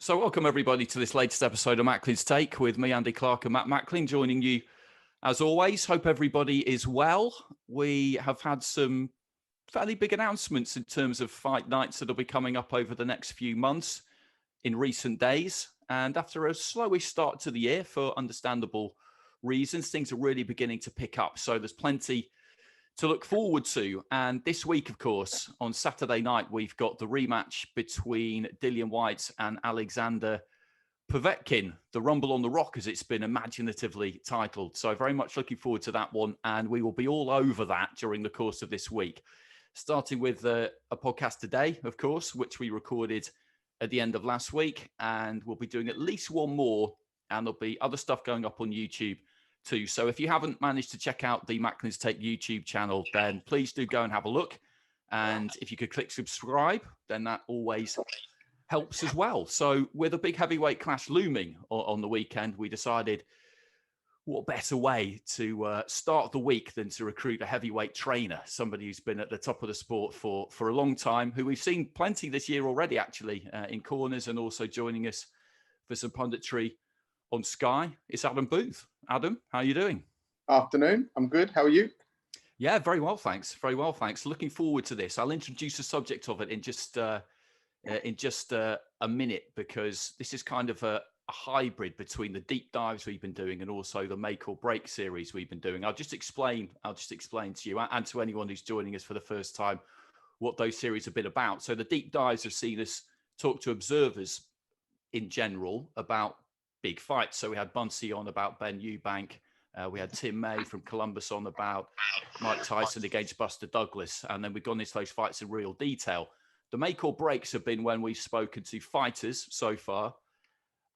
So welcome everybody to this latest episode of Macklin's Take with me, Andy Clark, and Matt Macklin joining you as always. Hope everybody is well. We have had some fairly big announcements in terms of fight nights that'll be coming up over the next few months in recent days. And after a slowish start to the year for understandable reasons, things are really beginning to pick up. So there's plenty to look forward to. And this week, of course, on Saturday night, we've got the rematch between Dillian Whyte and Alexander Povetkin, the Rumble on the Rock, as it's been imaginatively titled. So very much looking forward to that one. And we will be all over that during the course of this week, starting with a podcast today, of course, which we recorded at the end of last week. And we'll be doing at least one more. And there'll be other stuff going up on YouTube too. So if you haven't managed to check out the Macklin's Take YouTube channel, then please do go and have a look. And if you could click subscribe, then that always helps as well. So with a big heavyweight clash looming on the weekend, we decided what better way to start the week than to recruit a heavyweight trainer, somebody who's been at the top of the sport for a long time, who we've seen plenty this year already, actually, in corners and also joining us for some punditry on Sky. It's Adam Booth. Adam, how are you doing? Afternoon. I'm good. How are you? Yeah, very well, thanks. Very well, thanks. Looking forward to this. I'll introduce the subject of it in just a minute, because this is kind of a hybrid between the deep dives we've been doing and also the make or break series we've been doing. I'll just explain to you and to anyone who's joining us for the first time what those series have been about. So the deep dives have seen us talk to observers in general about big fights. So we had Bunsey on about Ben Eubank. We had Tim May from Columbus on about Mike Tyson against Buster Douglas. And then we've gone into those fights in real detail. The make or breaks have been when we've spoken to fighters so far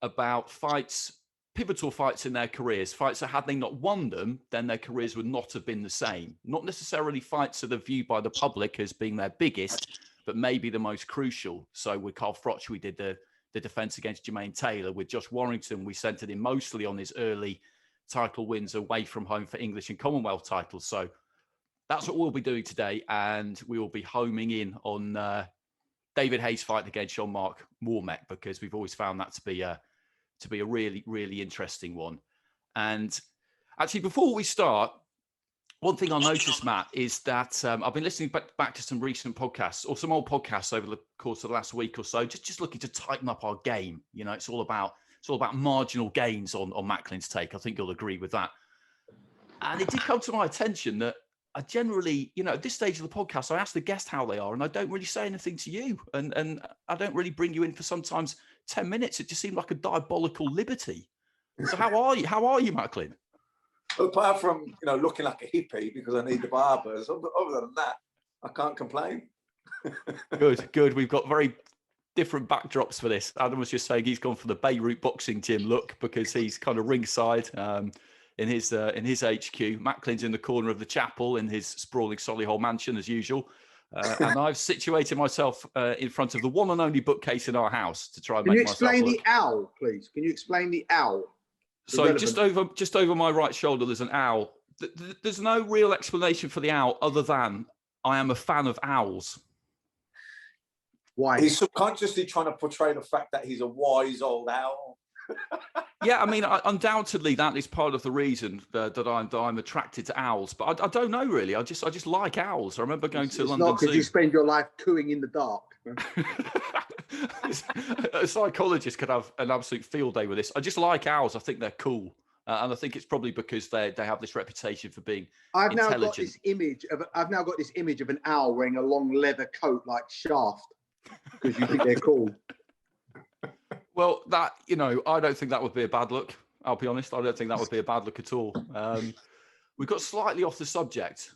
about fights, pivotal fights in their careers, fights that had they not won them, then their careers would not have been the same. Not necessarily fights that are viewed by the public as being their biggest, but maybe the most crucial. So with Carl Froch, we did the defense against Jermaine Taylor. With Josh Warrington, we centered him mostly on his early title wins away from home for English and Commonwealth titles. So that's what we'll be doing today. And we will be homing in on David Haye's fight against Marc Mormeck, because we've always found that to be a really, really interesting one. And actually, before we start, one thing I noticed, Matt, is that I've been listening back to some recent podcasts or some old podcasts over the course of the last week or so, just looking to tighten up our game. You know, it's all about marginal gains on Macklin's Take. I think you'll agree with that. And it did come to my attention that I generally, at this stage of the podcast, I ask the guest how they are, and I don't really say anything to you. And I don't really bring you in for sometimes 10 minutes. It just seemed like a diabolical liberty. So how are you? How are you, Macklin? Apart from, looking like a hippie because I need the barbers, other than that, I can't complain. Good. We've got very different backdrops for this. Adam was just saying he's gone for the Beirut boxing gym look because he's kind of ringside in his HQ. Macklin's in the corner of the chapel in his sprawling Solihull mansion as usual. And I've situated myself in front of the one and only bookcase in our house to try and make myself look. Can you explain the owl, please? Can you explain the owl? So just over my right shoulder, there's an owl. There's no real explanation for the owl other than I am a fan of owls. Why? He's subconsciously trying to portray the fact that he's a wise old owl. Yeah, I mean, undoubtedly that is part of the reason that I'm attracted to owls. But I don't know really. I just like owls. I remember going to London Zoo. Not because you spend your life cooing in the dark. A psychologist could have an absolute field day with this. I just like owls. I think they're cool. And I think it's probably because they have this reputation for being intelligent. I've now got this image of an owl wearing a long leather coat like Shaft, because you think they're cool. Well, I don't think that would be a bad look. I'll be honest. I don't think that would be a bad look at all. We got slightly off the subject.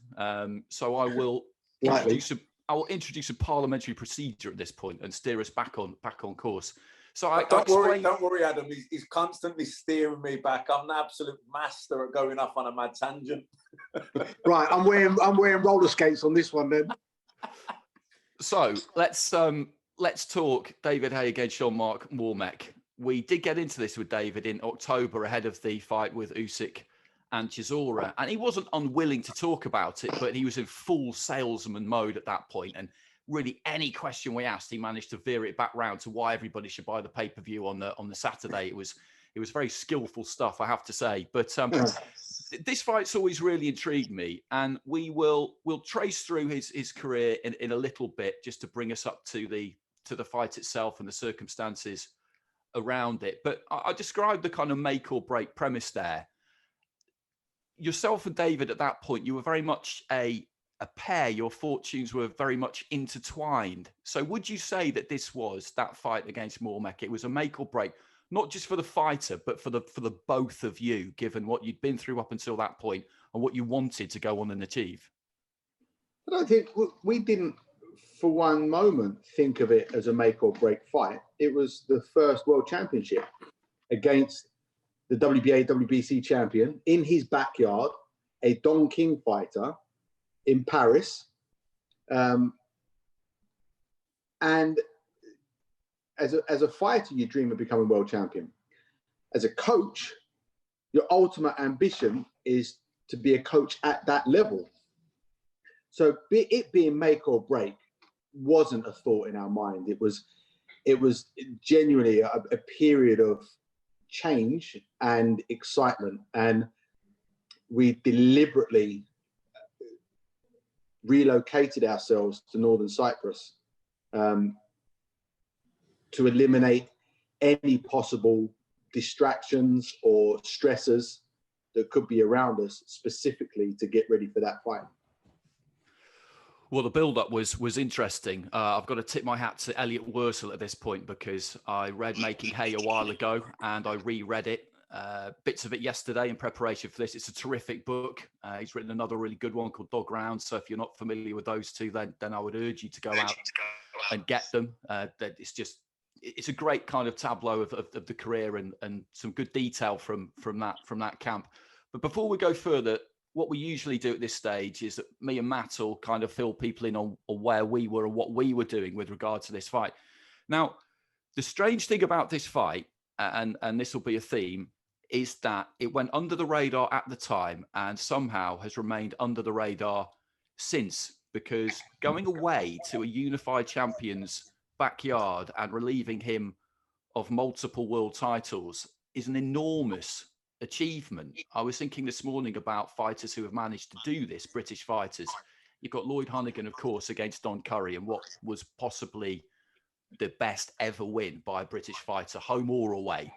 So I will introduce a parliamentary procedure at this point and steer us back on course. So don't worry, Adam. He's constantly steering me back. I'm an absolute master at going off on a mad tangent. Right, I'm wearing roller skates on this one then. So let's talk David Haye against Marc Mormeck. We did get into this with David in October ahead of the fight with Usyk and Chisora, and he wasn't unwilling to talk about it, but he was in full salesman mode at that point. And really any question we asked, he managed to veer it back round to why everybody should buy the pay-per-view on the Saturday. It was very skillful stuff, I have to say. But this fight's always really intrigued me, and we'll trace through his career in a little bit just to bring us up to the fight itself and the circumstances around it. But I described the kind of make or break premise there. Yourself and David, at that point, you were very much a pair. Your fortunes were very much intertwined. So would you say that this was that fight against Mormeck? It was a make or break, not just for the fighter, but for the both of you, given what you'd been through up until that point and what you wanted to go on and achieve? I don't think we didn't for one moment think of it as a make or break fight. It was the first world championship against the WBA, WBC champion in his backyard, a Don King fighter in Paris. And as a fighter, you dream of becoming world champion. As a coach, your ultimate ambition is to be a coach at that level. So it being make or break wasn't a thought in our mind. It was genuinely a period of change and excitement. And we deliberately relocated ourselves to Northern Cyprus to eliminate any possible distractions or stressors that could be around us, specifically to get ready for that fight. Well, the build-up was interesting. I've got to tip my hat to Elliot Wursel at this point, because I read Making Hay a while ago and I reread it, bits of it yesterday in preparation for this. It's a terrific book. He's written another really good one called Dog Round. So if you're not familiar with those two, then I would urge you to go out and get them. It's a great kind of tableau of the career and some good detail from that camp. But before we go further, what we usually do at this stage is that me and Matt will kind of fill people in on where we were and what we were doing with regard to this fight. Now, the strange thing about this fight, and this will be a theme, is that it went under the radar at the time and somehow has remained under the radar since, because going away to a unified champion's backyard and relieving him of multiple world titles is an enormous achievement. I was thinking this morning about fighters who have managed to do this, British fighters. You've got Lloyd Honeyghan, of course, against Don Curry, and what was possibly the best ever win by a British fighter, home or away.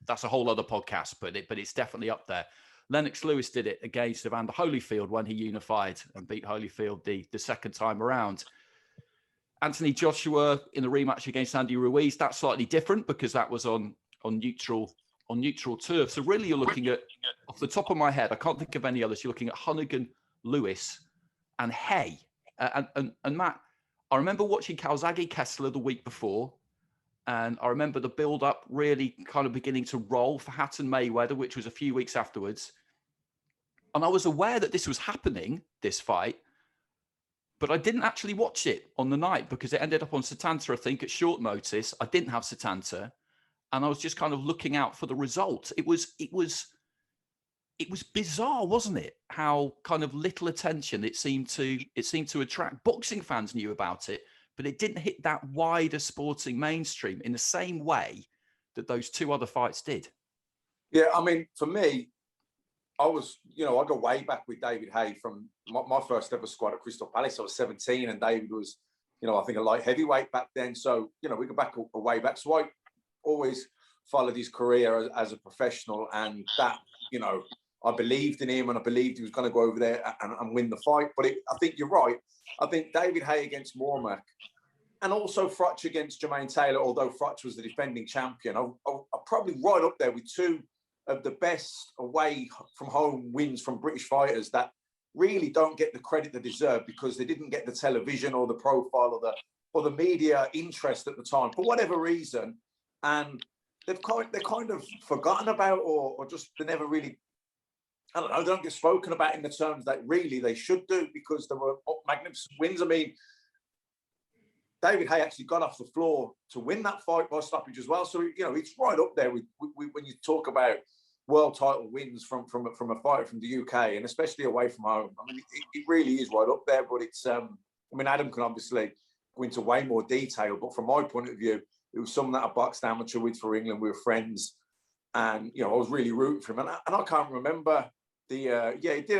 That's a whole other podcast, but it's definitely up there. Lennox Lewis did it against Evander Holyfield when he unified and beat Holyfield the second time around. Anthony Joshua in the rematch against Andy Ruiz, that's slightly different because that was on neutral turf. So really you're looking at, off the top of my head, I can't think of any others. You're looking at Honeyghan, Lewis and Haye. And Matt, I remember watching Calzaghe Kessler the week before, and I remember the build-up really kind of beginning to roll for Hatton Mayweather, which was a few weeks afterwards. And I was aware that this was happening, this fight, but I didn't actually watch it on the night because it ended up on Setanta, I think, at short notice. I didn't have Setanta, and I was just kind of looking out for the result. It was bizarre, wasn't it? How kind of little attention it seemed to attract. Boxing fans knew about it, but it didn't hit that wider sporting mainstream in the same way that those two other fights did. Yeah, I mean, for me, I go way back with David Haye from my first ever squad at Crystal Palace. I was 17 and David was, I think a light heavyweight back then. So, we go back a way back. So I always followed his career as a professional, and that, I believed in him and I believed he was going to go over there and win the fight. But I think you're right. I think David Haye against Mormeck and also Frotch against Jermaine Taylor, although Frotch was the defending champion, I'm probably right up there with two of the best away from home wins from British fighters that really don't get the credit they deserve because they didn't get the television or the profile or the media interest at the time for whatever reason. And they're kind of forgotten about or just they never really, I don't know, they don't get spoken about in the terms that really they should do because they were magnificent wins. I mean, David Haye actually got off the floor to win that fight by stoppage as well. So, it's right up there with when you talk about world title wins from a fighter from the UK and especially away from home. I mean, it really is right up there, but it's, Adam can obviously go into way more detail, but from my point of view, it was someone that I boxed amateur with for England. We were friends, and I was really rooting for him. And I can't remember he did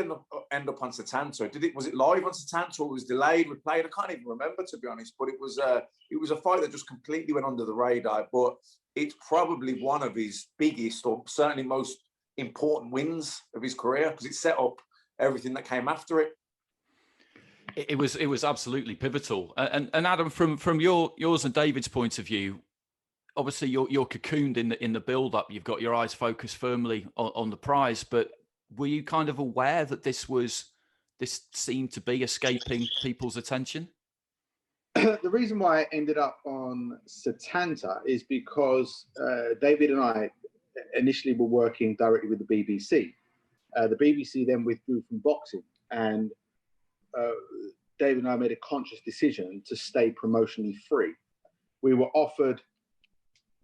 end up on Setanta. Was it live on Setanta or it was delayed? We played. I can't even remember, to be honest. But it was a fight that just completely went under the radar. But it's probably one of his biggest, or certainly most important wins of his career, because it set up everything that came after it. It was absolutely pivotal. And Adam, from yours and David's point of view, obviously you're cocooned in the build up. You've got your eyes focused firmly on the prize, but were you kind of aware that this seemed to be escaping people's attention? The reason why I ended up on Setanta is because David and I initially were working directly with the BBC. The BBC then withdrew from boxing, and David and I made a conscious decision to stay promotionally free. We were offered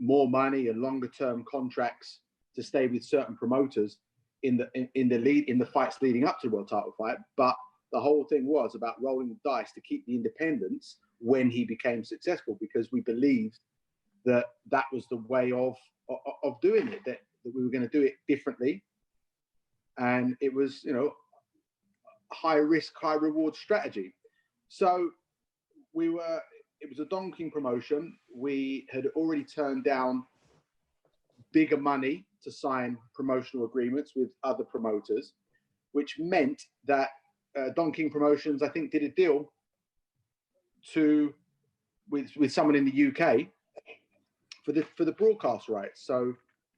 more money and longer term contracts to stay with certain promoters in the fights leading up to the world title fight, but the whole thing was about rolling the dice to keep the independence when he became successful, because we believed that was the way of doing it, that we were going to do it differently, and it was high risk, high reward strategy. So it was a Don King promotion. We had already turned down bigger money to sign promotional agreements with other promoters, which meant that Don King Promotions, I think, did a deal with someone in the UK for the broadcast rights. So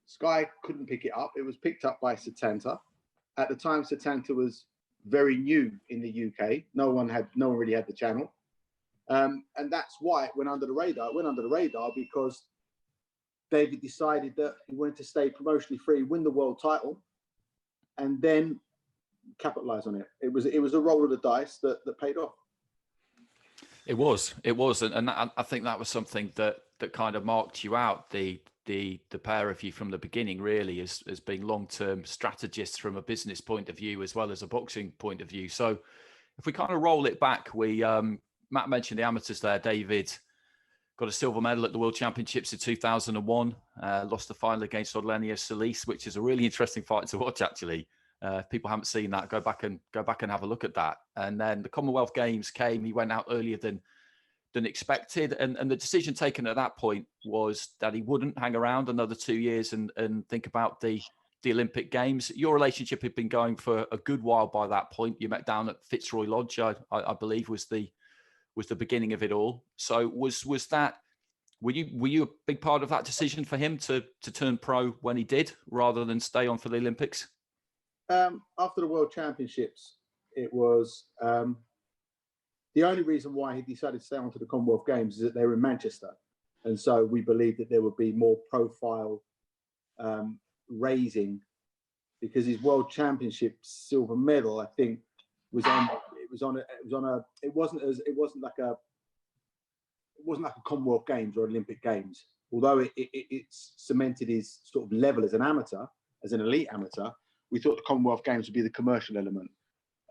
Sky couldn't pick it up. It was picked up by Setanta. At the time, Setanta was very new in the UK. No one really had the channel, and that's why it went under the radar. It went under the radar because David decided that he wanted to stay promotionally free, win the world title, and then capitalize on it. It was a roll of the dice that paid off. It was, and I think that was something that kind of marked you out, the pair of you from the beginning, really, as being long-term strategists from a business point of view as well as a boxing point of view. So if we kind of roll it back, we Matt mentioned the amateurs there. David got a silver medal at the World Championships in 2001, lost the final against Odlenia Solis, which is a really interesting fight to watch, actually. If people haven't seen that, go back and have a look at that. And then the Commonwealth Games came. He went out earlier than expected, and the decision taken at that point was that he wouldn't hang around another 2 years and think about the Olympic Games. Your relationship had been going for a good while by that point. You met down at Fitzroy Lodge, I believe, was the beginning of it all. So was that, were you a big part of that decision for him to turn pro when he did, rather than stay on for the Olympics? After the World Championships, it was the only reason why he decided to stay on to the Commonwealth Games is that they were in Manchester, and so we believed that there would be more profile raising, because his World Championship silver medal, I think, was on. It wasn't like a Commonwealth Games or Olympic Games, although it cemented his sort of level as an amateur, as an elite amateur. We thought the Commonwealth Games would be the commercial element,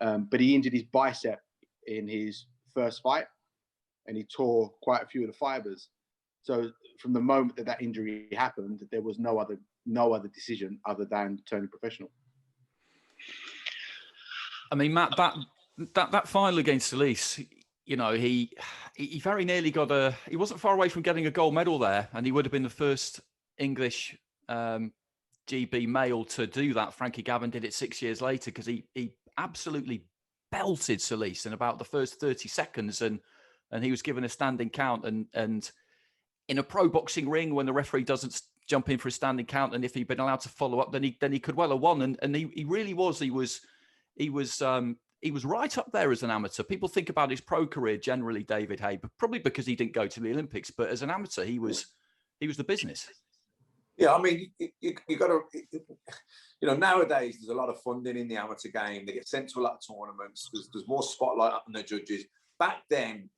but he injured his bicep in his first fight, and he tore quite a few of the fibers. So from the moment that injury happened, there was no other decision other than turning professional. I mean, Matt, that final against Solis, he very nearly he wasn't far away from getting a gold medal there, and he would have been the first English GB male to do that. Frankie Gavin did it 6 years later, because he absolutely belted Solis in about the first 30 seconds, and he was given a standing count. And in a pro boxing ring, when the referee doesn't jump in for a standing count, and if he'd been allowed to follow up, then he could well have won. And he really was. He was right up there as an amateur. People think about his pro career generally, David Haye, but probably because he didn't go to the Olympics. But as an amateur, he was the business. Yeah, I mean, you got to, nowadays there's a lot of funding in the amateur game. They get sent to a lot of tournaments. There's more spotlight on the judges. Back then,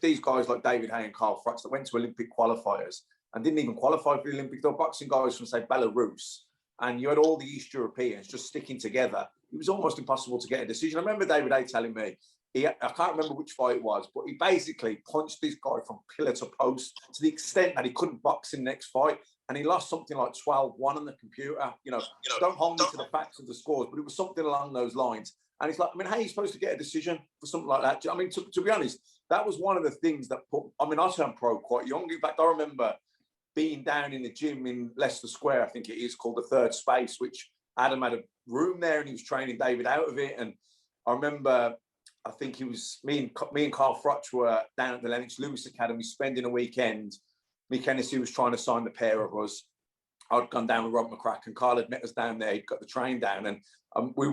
these guys like David Haye and Carl Froch that went to Olympic qualifiers and didn't even qualify for the Olympics. They were boxing guys from, say, Belarus. And you had all the East Europeans just sticking together. It was almost impossible to get a decision. I remember David Haye telling me, I can't remember which fight it was, but he basically punched this guy from pillar to post to the extent that he couldn't box in the next fight. And he lost something like 12-1 on the computer. Don't hold me to the facts of the scores, but it was something along those lines. And it's like, I mean, how are you supposed to get a decision for something like that? I mean, to be honest, that was one of the things that I turned pro quite young. In fact, I remember being down in the gym in Leicester Square, I think it is, called the Third Space, which Adam had a room there and he was training David out of it. And I remember, I think he was, me and Carl Frotch were down at the Lennox Lewis Academy spending a weekend. Mick Hennessy was trying to sign the pair of us. I'd gone down with Rob McCracken. Carl had met us down there. He'd got the train down. And we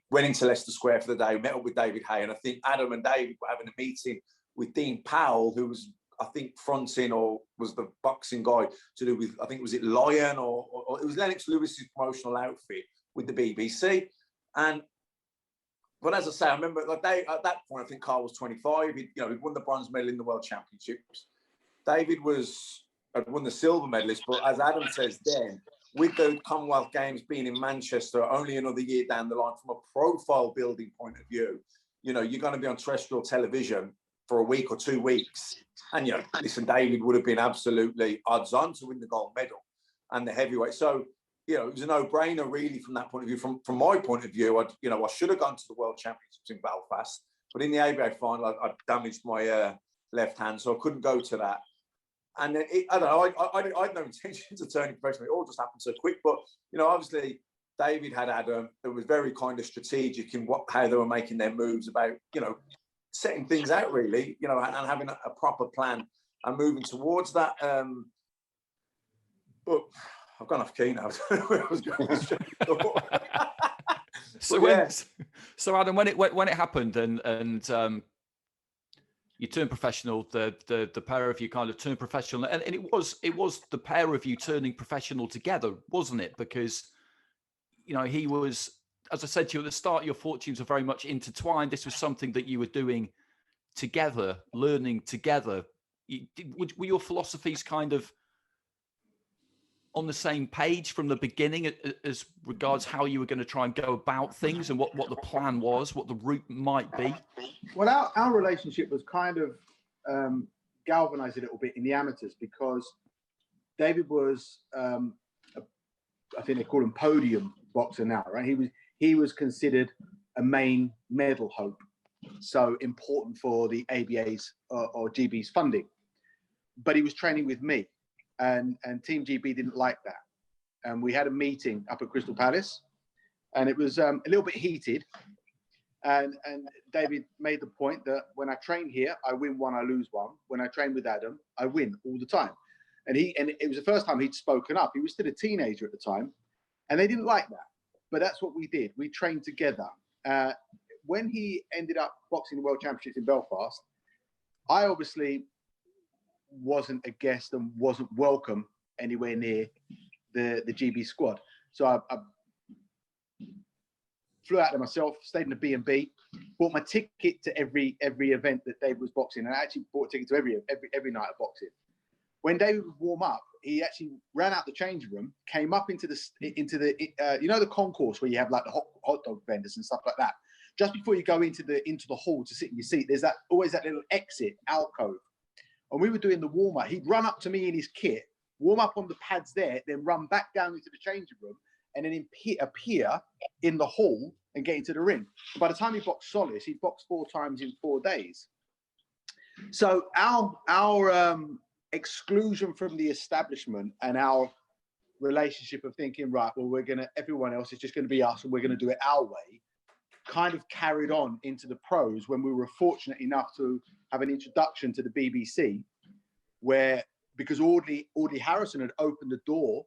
went into Leicester Square for the day. We met up with David Haye. And I think Adam and David were having a meeting with Dean Powell, who was, I think, fronting or was the boxing guy to do with, I think, was it Lion or it was Lennox Lewis's promotional outfit with the BBC. But as I say, I remember at that point, I think Carl was 25. He'd won the bronze medal in the World Championships. David had won the silver medalist, but as Adam says then, with the Commonwealth Games being in Manchester only another year down the line, from a profile building point of view, you're going to be on terrestrial television for a week or 2 weeks. And, listen, David would have been absolutely odds on to win the gold medal and the heavyweight. So, it was a no-brainer really from that point of view. From my point of view, I should have gone to the World Championships in Belfast, but in the ABA final, I damaged my left hand, so I couldn't go to that. And I don't know, I had no intentions of turning professional. It all just happened so quick. But, obviously, David had Adam. It was very kind of strategic in how they were making their moves about, setting things out, really, and having a proper plan and moving towards that. But I've gone off key now. Where I was going. So Adam, when it happened and you turned professional, the pair of you kind of turned professional, and it was the pair of you turning professional together, wasn't it? Because he was, as I said to you at the start, your fortunes were very much intertwined. This was something that you were doing together, learning together. Were your philosophies kind of on the same page from the beginning as regards how you were going to try and go about things and what the plan was, what the route might be? Well, our relationship was kind of galvanized a little bit in the amateurs because David was, I think they call him podium boxer now, right? He was considered a main medal hope, so important for the ABA's or GB's funding. But he was training with me. And Team GB didn't like that. And we had a meeting up at Crystal Palace and it was a little bit heated. And David made the point that when I train here, I win one, I lose one. When I train with Adam, I win all the time. And it was the first time he'd spoken up. He was still a teenager at the time and they didn't like that. But that's what we did. We trained together. When he ended up boxing the World Championships in Belfast, I obviously wasn't a guest and wasn't welcome anywhere near the GB squad. So I flew out there myself, stayed in a B&B, bought my ticket to every event that David was boxing, and I actually bought a ticket to every night of boxing. When David would warm up, he actually ran out the changing room, came up into the the concourse where you have like the hot dog vendors and stuff like that. Just before you go into the hall to sit in your seat, there's always that little exit alcove. And we were doing the warm-up. He'd run up to me in his kit, warm up on the pads there, then run back down into the changing room, and then appear in the hall and get into the ring. By the time he boxed Solis, he'd boxed 4 times in 4 days. So our exclusion from the establishment and our relationship of thinking, right, well, everyone else is just going to be us and we're going to do it our way, kind of carried on into the pros when we were fortunate enough to have an introduction to the BBC, where because Audley Harrison had opened the door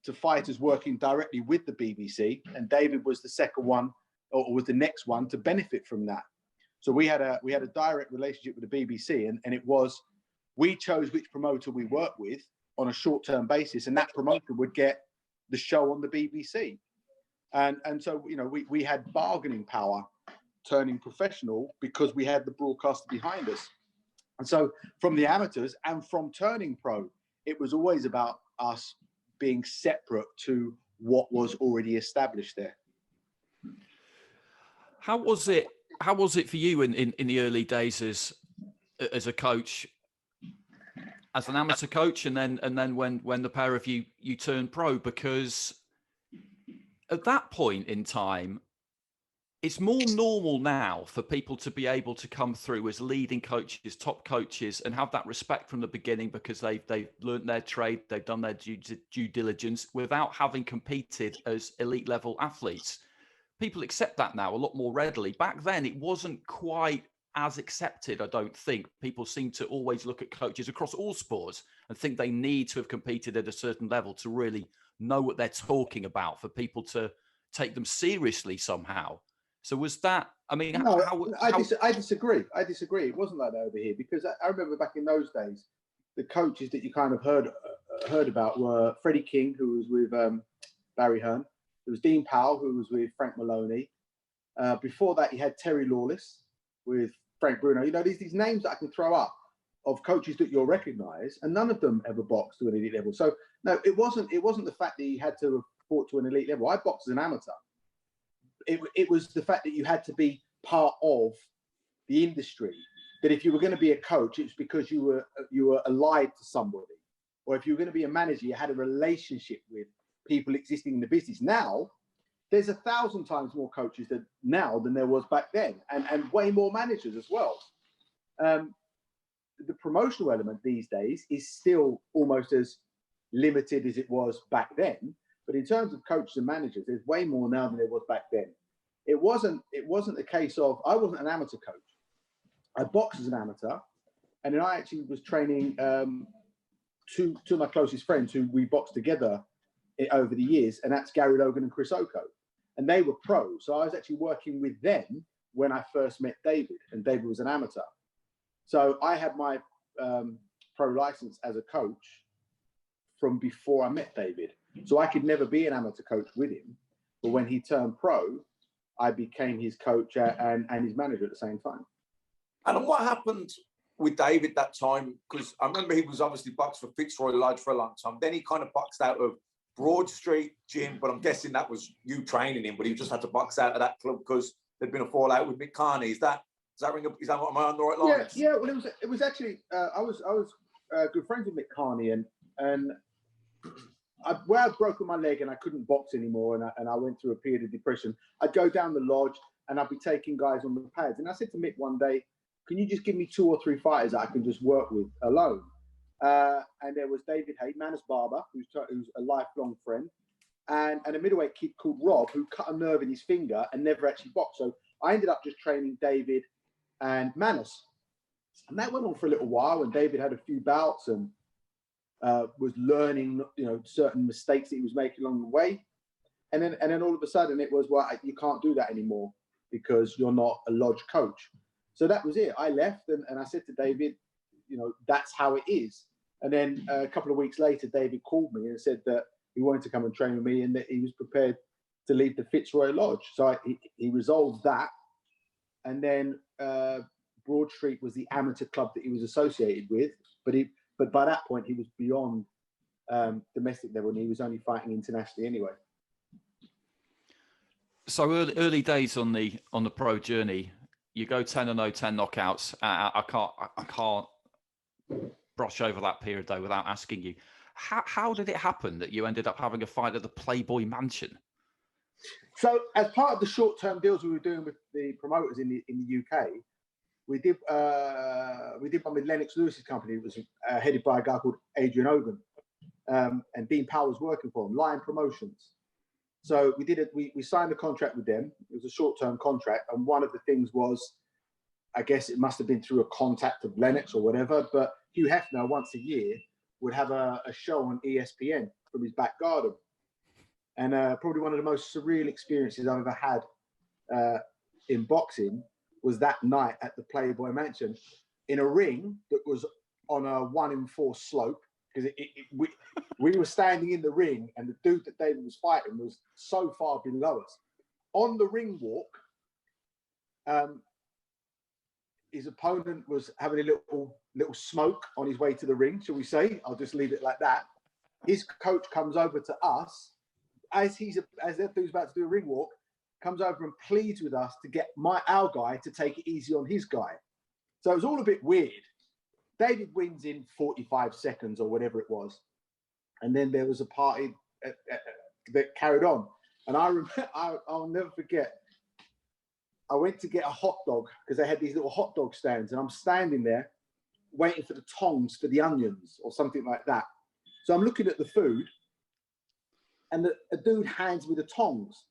to fighters working directly with the BBC, and David was the second one or was the next one to benefit from that. So we had a direct relationship with the BBC, and it was we chose which promoter we worked with on a short-term basis, and that promoter would get the show on the BBC. And so, we had bargaining power turning professional because we had the broadcaster behind us. And so from the amateurs and from turning pro, it was always about us being separate to what was already established there. How was it How was it for you in the early days as a coach, as an amateur coach, and then when the pair of you turned pro? Because at that point in time, it's more normal now for people to be able to come through as leading coaches, top coaches, and have that respect from the beginning because they've learned their trade, they've done their due diligence without having competed as elite level athletes. People accept that now a lot more readily. Back then, it wasn't quite as accepted, I don't think. People seem to always look at coaches across all sports and think they need to have competed at a certain level to really know what they're talking about, for people to take them seriously somehow. So was that, I mean, No, I disagree. I disagree. It wasn't like that over here, because I remember back in those days, the coaches that you kind of heard about were Freddie King, who was with Barry Hearn. There was Dean Powell, who was with Frank Maloney. Before that, you had Terry Lawless with Frank Bruno. You know, these names that I can throw up of coaches that you'll recognise, and none of them ever boxed to an elite level. So no, it wasn't the fact that you had to report to an elite level. I boxed as an amateur. It was the fact that you had to be part of the industry. That if you were going to be a coach, it's because you were allied to somebody, or if you were going to be a manager, you had a relationship with people existing in the business. Now, there's 1,000 times more coaches now than there was back then, and way more managers as well. The promotional element these days is still almost as limited as it was back then. But in terms of coaches and managers, there's way more now than there was back then. It wasn't a case of, I wasn't an amateur coach. I boxed as an amateur, and then I actually was training two of my closest friends who we boxed together over the years, and that's Gary Logan and Chris Oko. And they were pros. So I was actually working with them when I first met David, and David was an amateur. So I had my pro license as a coach from before I met David. So I could never be an amateur coach with him. But when he turned pro, I became his coach and his manager at the same time. And what happened with David that time? Because I remember he was obviously boxed for Fitzroy Lodge for a long time. Then he kind of boxed out of Broad Street Gym, but I'm guessing that was you training him, but he just had to box out of that club because there'd been a fallout with Mick Carney. Does that what, am I on the right line? Yeah. Well, it was actually I was good friends with Mick Carney, and where I'd broken my leg and I couldn't box anymore, and I went through a period of depression. I'd go down the lodge and I'd be taking guys on the pads, and I said to Mick one day, "Can you just give me 2 or 3 fighters that I can just work with alone?" And there was David Haye, Manus Barber, who's a lifelong friend, and a middleweight kid called Rob, who cut a nerve in his finger and never actually boxed. So I ended up just training David and Manus. And that went on for a little while, and David had a few bouts and was learning, certain mistakes that he was making along the way. And then all of a sudden it was, well, you can't do that anymore because you're not a lodge coach. So that was it. I left and I said to David, that's how it is. And then a couple of weeks later, David called me and said that he wanted to come and train with me and that he was prepared to leave the Fitzroy Lodge. So he resolved that. And then Broad Street was the amateur club that he was associated with. But by that point, he was beyond domestic level, and he was only fighting internationally anyway. So early days on the pro journey, you go 10-0, 10 knockouts. I can't brush over that period though without asking you, how did it happen that you ended up having a fight at the Playboy Mansion? So as part of the short-term deals we were doing with the promoters in the UK, we did one with Lennox Lewis's company. It was headed by a guy called Adrian Ogan, and Dean Powell was working for him, Lion Promotions. So we did it. We signed a contract with them. It was a short-term contract, and one of the things was, I guess it must have been through a contact of Lennox or whatever, but Hugh Hefner once a year would have a show on ESPN from his back garden, and probably one of the most surreal experiences I've ever had in boxing was that night at the Playboy Mansion in a ring that was on a 1-in-4 slope, because we were standing in the ring and the dude that David was fighting was so far below us. On the ring walk, his opponent was having a little smoke on his way to the ring, shall we say. I'll just leave it like that. His coach comes over to us as that dude's about to do a ring walk. comes over and pleads with us to get our guy to take it easy on his guy. So it was all a bit weird. David wins in 45 seconds or whatever it was. And then there was a party that carried on. And I remember, I'll never forget, I went to get a hot dog because they had these little hot dog stands, and I'm standing there waiting for the tongs for the onions or something like that. So I'm looking at the food, and a dude hands me the tongs.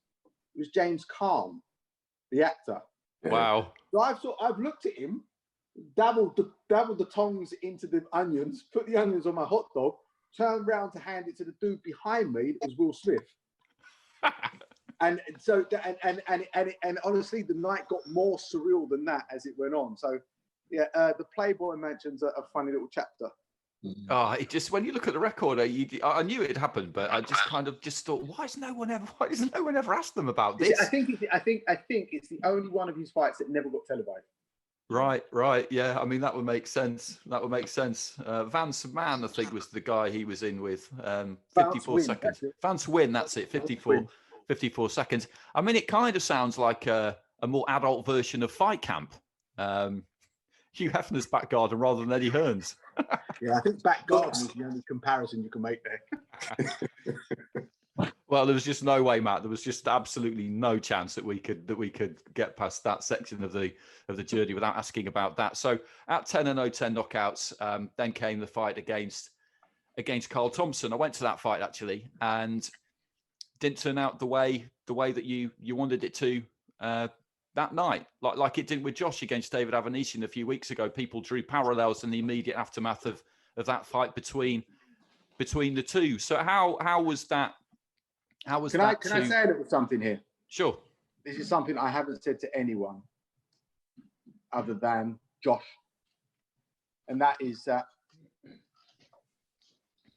It was James Caan, the actor. Wow. So I've looked at him, dabbled the tongs into the onions, put the onions on my hot dog, turned around to hand it to the dude behind me. It was Will Smith. And so, and honestly, the night got more surreal than that as it went on. So, yeah, the Playboy Mansion's a funny little chapter. Oh, it just, when you look at the record, I knew it had happened, but I just kind of just thought, why has no one ever asked them about this? I think it's the only one of his fights that never got televised. Right, yeah. I mean, that would make sense. Vance Mann, I think, was the guy he was in with. 54 seconds. Vance Win, that's it. 54 seconds. I mean, it kind of sounds like a more adult version of Fight Camp. Hugh Hefner's back garden rather than Eddie Hearn's. Yeah, I think back garden is the only comparison you can make there. Well, there was just no way, Matt. There was just absolutely no chance that we could get past that section of the journey without asking about that. So at 10-0, 10 knockouts, then came the fight against Carl Thompson. I went to that fight actually, and didn't turn out the way that you wanted it to that night, like it did with Josh against David Avanesian a few weeks ago. People drew parallels in the immediate aftermath of that fight between the two. So how was that? Can I say a little something here? Sure. This is something I haven't said to anyone other than Josh, and that is that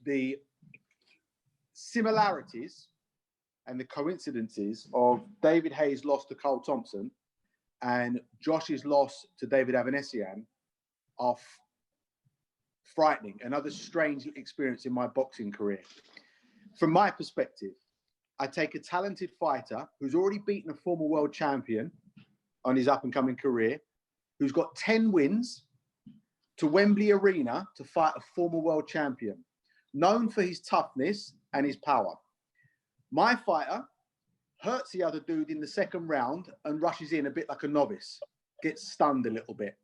the similarities and the coincidences of David Haye's loss to Carl Thompson and Josh's loss to David Avanesian are frightening. Another strange experience in my boxing career. From my perspective, I take a talented fighter who's already beaten a former world champion on his up-and-coming career, who's got 10 wins, to Wembley Arena to fight a former world champion, known for his toughness and his power. My fighter hurts the other dude in the second round and rushes in a bit like a novice, gets stunned a little bit.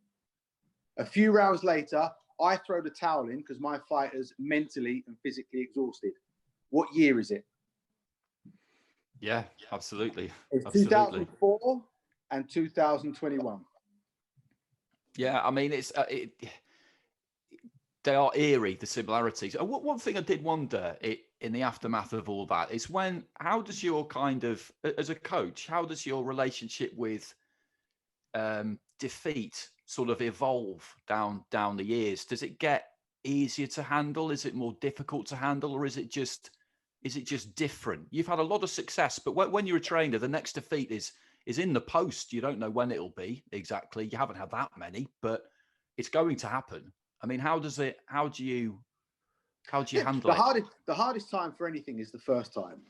A few rounds later, I throw the towel in because my fighter's mentally and physically exhausted. What year is it? Yeah, absolutely. It's 2004 and 2021. Yeah, I mean, they are eerie, the similarities. One thing I did wonder in the aftermath of all that is how does your as a coach, how does your relationship with defeat sort of evolve down the years? Does it get easier to handle? Is it more difficult to handle? Or is it just different? You've had a lot of success, but when you're a trainer, the next defeat is in the post. You don't know when it'll be exactly. You haven't had that many, but it's going to happen. I mean, how do you handle it? The hardest time for anything is the first time.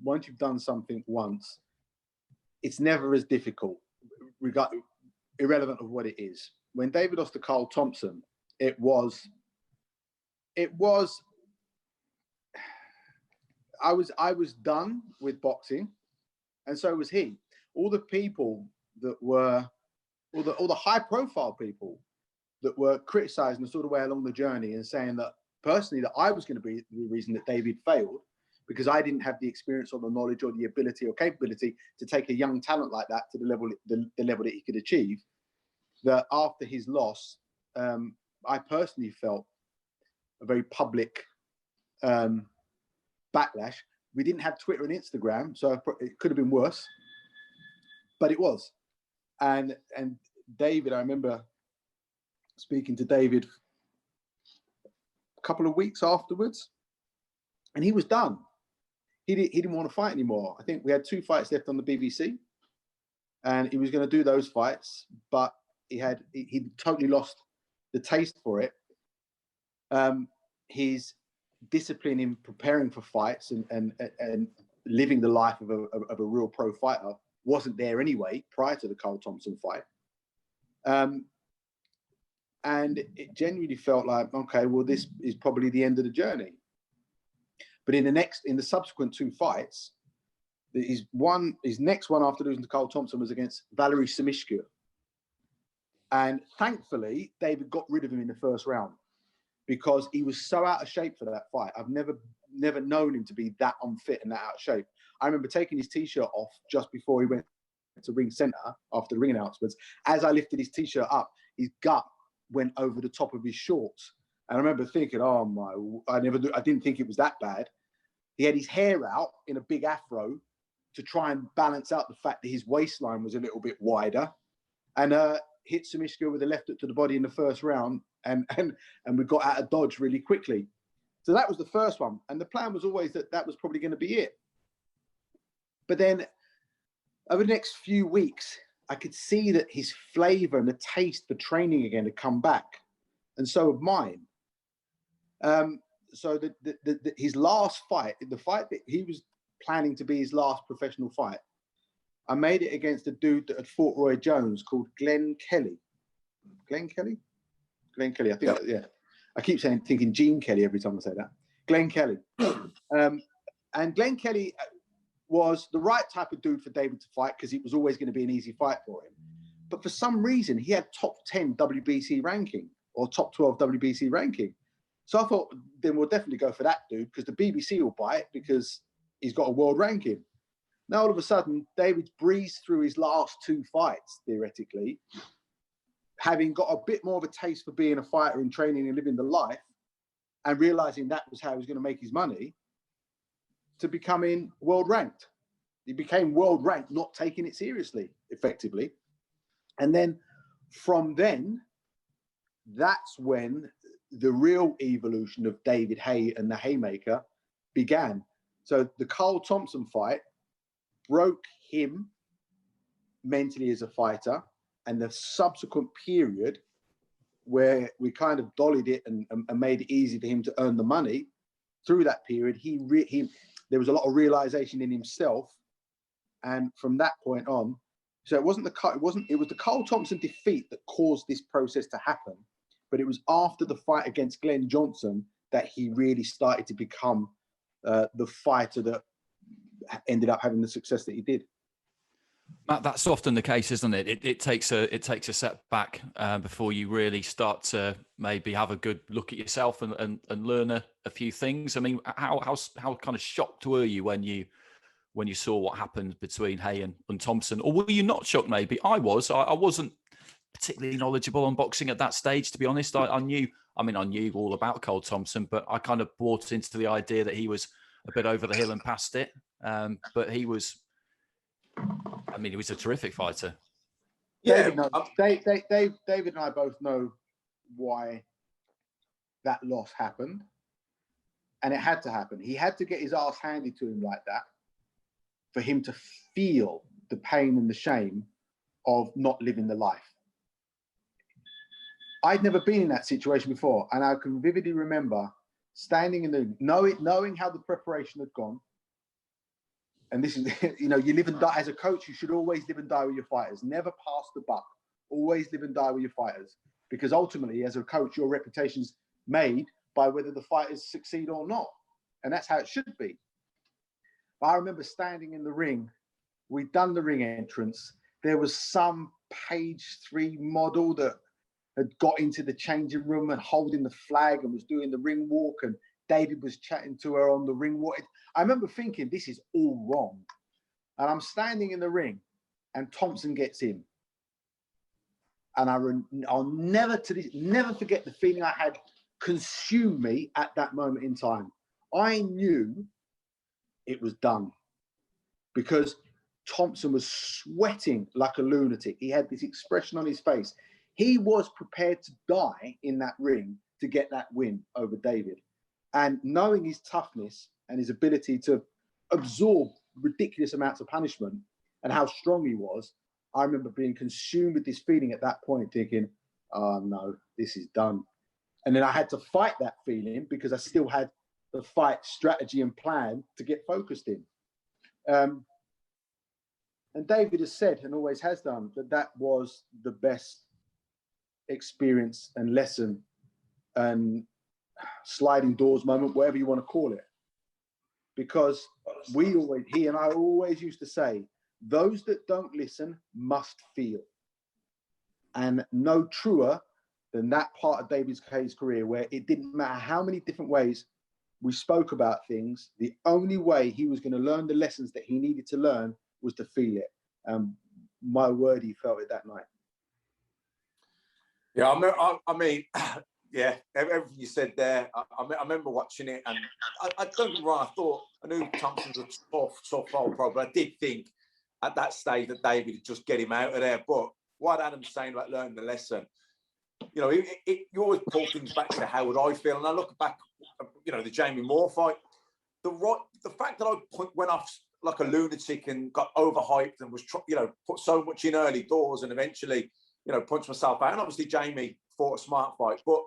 Once you've done something once, it's never as difficult, irrelevant of what it is. When David lost to Carl Thompson, it was. I was done with boxing, and so was he. All the people that were, all the high-profile people that were criticizing the sort of way along the journey and saying that personally that I was going to be the reason that David failed because I didn't have the experience or the knowledge or the ability or capability to take a young talent like that to the level that he could achieve. That after his loss, I personally felt a very public backlash. We didn't have Twitter and Instagram, so it could have been worse, but it was. And David, I remember speaking to David a couple of weeks afterwards, and he was done. He didn't want to fight anymore. I think we had 2 fights left on the BBC, and he was going to do those fights, but he totally lost the taste for it. His discipline in preparing for fights and living the life of a real pro fighter wasn't there anyway prior to the Carl Thompson fight. And it genuinely felt like, okay, well, this is probably the end of the journey. But in the subsequent 2 fights, his next one after losing to Carl Thompson was against Valery Simishko. And thankfully, David got rid of him in the first round because he was so out of shape for that fight. I've never known him to be that unfit and that out of shape. I remember taking his T-shirt off just before he went to ring center after the ring announcements. As I lifted his T-shirt up, his gut went over the top of his shorts. And I remember thinking, oh my, I didn't think it was that bad. He had his hair out in a big afro to try and balance out the fact that his waistline was a little bit wider, and hit Simishko with a left hook to the body in the first round, and we got out of dodge really quickly. So that was the first one. And the plan was always that was probably going to be it. But then over the next few weeks, I could see that his flavor and the taste for training again had come back. And so had mine. So his last fight, the fight that he was planning to be his last professional fight, I made it against a dude that had fought Roy Jones called Glenn Kelly. Glenn Kelly, I think, yeah. I keep thinking Gene Kelly every time I say that. Glenn Kelly. And Glenn Kelly was the right type of dude for David to fight because it was always going to be an easy fight for him. But for some reason, he had top 10 WBC ranking or top 12 WBC ranking. So I thought, then we'll definitely go for that dude because the BBC will buy it because he's got a world ranking. Now, all of a sudden, David breezed through his last 2 fights, theoretically, having got a bit more of a taste for being a fighter and training and living the life, and realizing that was how he was going to make his money, to becoming world ranked. He became world ranked, not taking it seriously, effectively. And then from then, that's when the real evolution of David Haye and the Haymaker began. So the Carl Thompson fight broke him mentally as a fighter, and the subsequent period where we kind of dollied it and made it easy for him to earn the money, through that period, there was a lot of realization in himself. And from that point on, so it was the Carl Thompson defeat that caused this process to happen. But it was after the fight against Glenn Johnson that he really started to become the fighter that ended up having the success that he did. Matt, that's often the case, isn't it? It takes a step back before you really start to maybe have a good look at yourself and learn a few things. I mean, how kind of shocked were you when you saw what happened between Haye and Thompson, or were you not shocked? Maybe I was. I wasn't particularly knowledgeable on boxing at that stage, to be honest. I knew all about Carl Thompson, but I kind of bought into the idea that he was a bit over the hill and past it. But he was a terrific fighter. Yeah, David and I both know why that loss happened, and it had to happen. He had to get his ass handed to him like that for him to feel the pain and the shame of not living the life. I'd never been in that situation before, and I can vividly remember standing in the knowing how the preparation had gone. And this is, you live and die as a coach. You should always live and die with your fighters. Never pass the buck. Always live and die with your fighters, because ultimately, as a coach, your reputation's made by whether the fighters succeed or not, and that's how it should be. But I remember standing in the ring. We'd done the ring entrance. There was some page 3 model that had got into the changing room and holding the flag and was doing the ring walk, and David was chatting to her on the ring walk. I remember thinking, this is all wrong. And I'm standing in the ring and Thompson gets in. And I'll never forget the feeling I had consume me at that moment in time. I knew it was done because Thompson was sweating like a lunatic. He had this expression on his face. He was prepared to die in that ring to get that win over David. And knowing his toughness and his ability to absorb ridiculous amounts of punishment and how strong he was, I remember being consumed with this feeling at that point, thinking, oh no, this is done. And then I had to fight that feeling because I still had the fight strategy and plan to get focused in. And David has said, and always has done, that that was the best experience and lesson and sliding doors moment, whatever you want to call it. Because he and I always used to say, those that don't listen must feel. And no truer than that part of David Haye's career, where it didn't matter how many different ways we spoke about things, the only way he was going to learn the lessons that he needed to learn was to feel it. My word, he felt it that night. Yeah, I mean, yeah, everything you said there. I remember watching it, and I don't get me wrong. I knew Thompson's a tough old pro, but I did think at that stage that David would just get him out of there. But what Adam's saying about learning the lesson, you know, you always pull things back to how would I feel, and I look back, you know, the Jamie Moore fight. The fact that I went off like a lunatic and got overhyped and was, you know, put so much in early doors and eventually, you know, punched myself out. And obviously Jamie fought a smart fight. But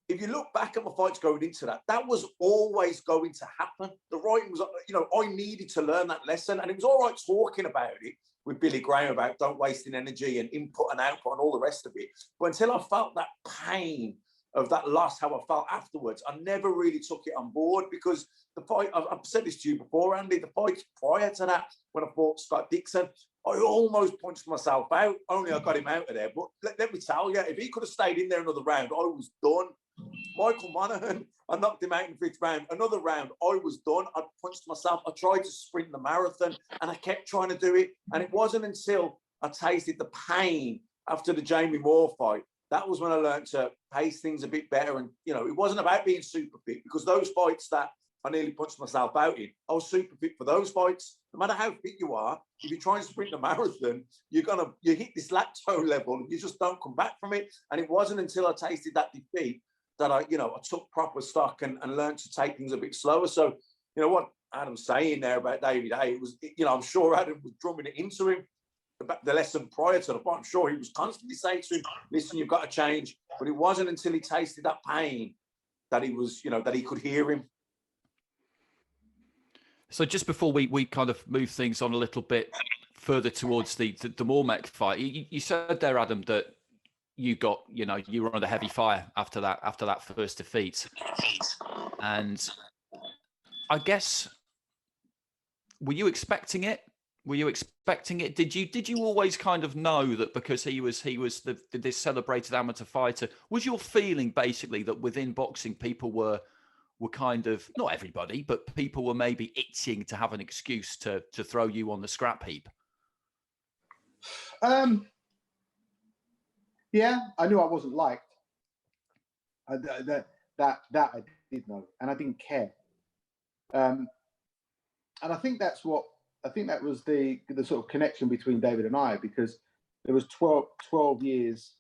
if you look back at my fights going into that, that was always going to happen. The writing was, you know, I needed to learn that lesson. And it was all right talking about it with Billy Graham about don't wasting energy and input and output and all the rest of it. But until I felt that pain of that loss, how I felt afterwards, I never really took it on board, because the fight, I've said this to you before, Andy, the fights prior to that, when I fought Scott Dixon, I almost punched myself out, only I got him out of there. But let me tell you, if he could have stayed in there another round, I was done. Michael Monaghan, I knocked him out in the 5th round. Another round, I was done. I punched myself. I tried to sprint the marathon, and I kept trying to do it. And it wasn't until I tasted the pain after the Jamie Moore fight, that was when I learned to pace things a bit better. And, you know, it wasn't about being super fit, because those fights that I nearly punched myself out in, I was super fit for those fights. No matter how fit you are, if you try and sprint the marathon, you hit this lacto level and you just don't come back from it. And it wasn't until I tasted that defeat that I took proper stock and learned to take things a bit slower. So, you know, what Adam's saying there about David Haye, it was, you know, I'm sure Adam was drumming it into him, the lesson prior to the fight. I'm sure he was constantly saying to him, listen, you've got to change. But it wasn't until he tasted that pain that he was, you know, that he could hear him. So just before we kind of move things on a little bit further towards the Mormeck fight, you said there, Adam, that you were under heavy fire after that first defeat. And I guess, were you expecting it? Did you always kind of know that because he was this celebrated amateur fighter? Was your feeling basically that within boxing people were kind of, not everybody, but people were maybe itching to have an excuse to throw you on the scrap heap? Yeah, I knew I wasn't liked. That I did know, and I didn't care. And I think that was the sort of connection between David and I, because there was 12 years.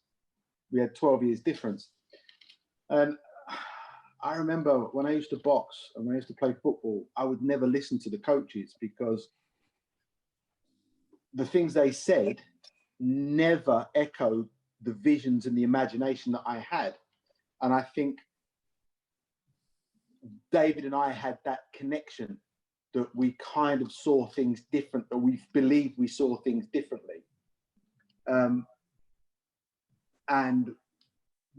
We had 12 years difference, and I remember when I used to box and when I used to play football, I would never listen to the coaches, because the things they said never echoed the visions and the imagination that I had. And I think David and I had that connection, that we kind of saw things different, that we believed we saw things differently, and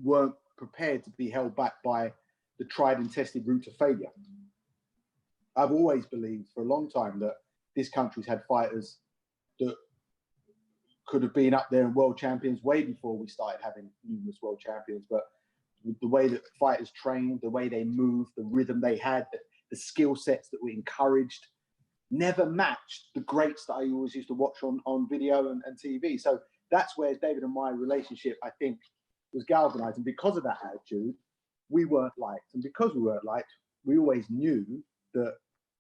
weren't prepared to be held back by the tried and tested route to failure. I've always believed for a long time that this country's had fighters that could have been up there in world champions way before we started having numerous world champions. But the way that fighters trained, the way they moved, the rhythm they had, the skill sets that were encouraged, never matched the greats that I always used to watch on video and TV. So that's where David and my relationship, I think, was galvanized. And because of that attitude, we weren't liked. And because we weren't liked, we always knew that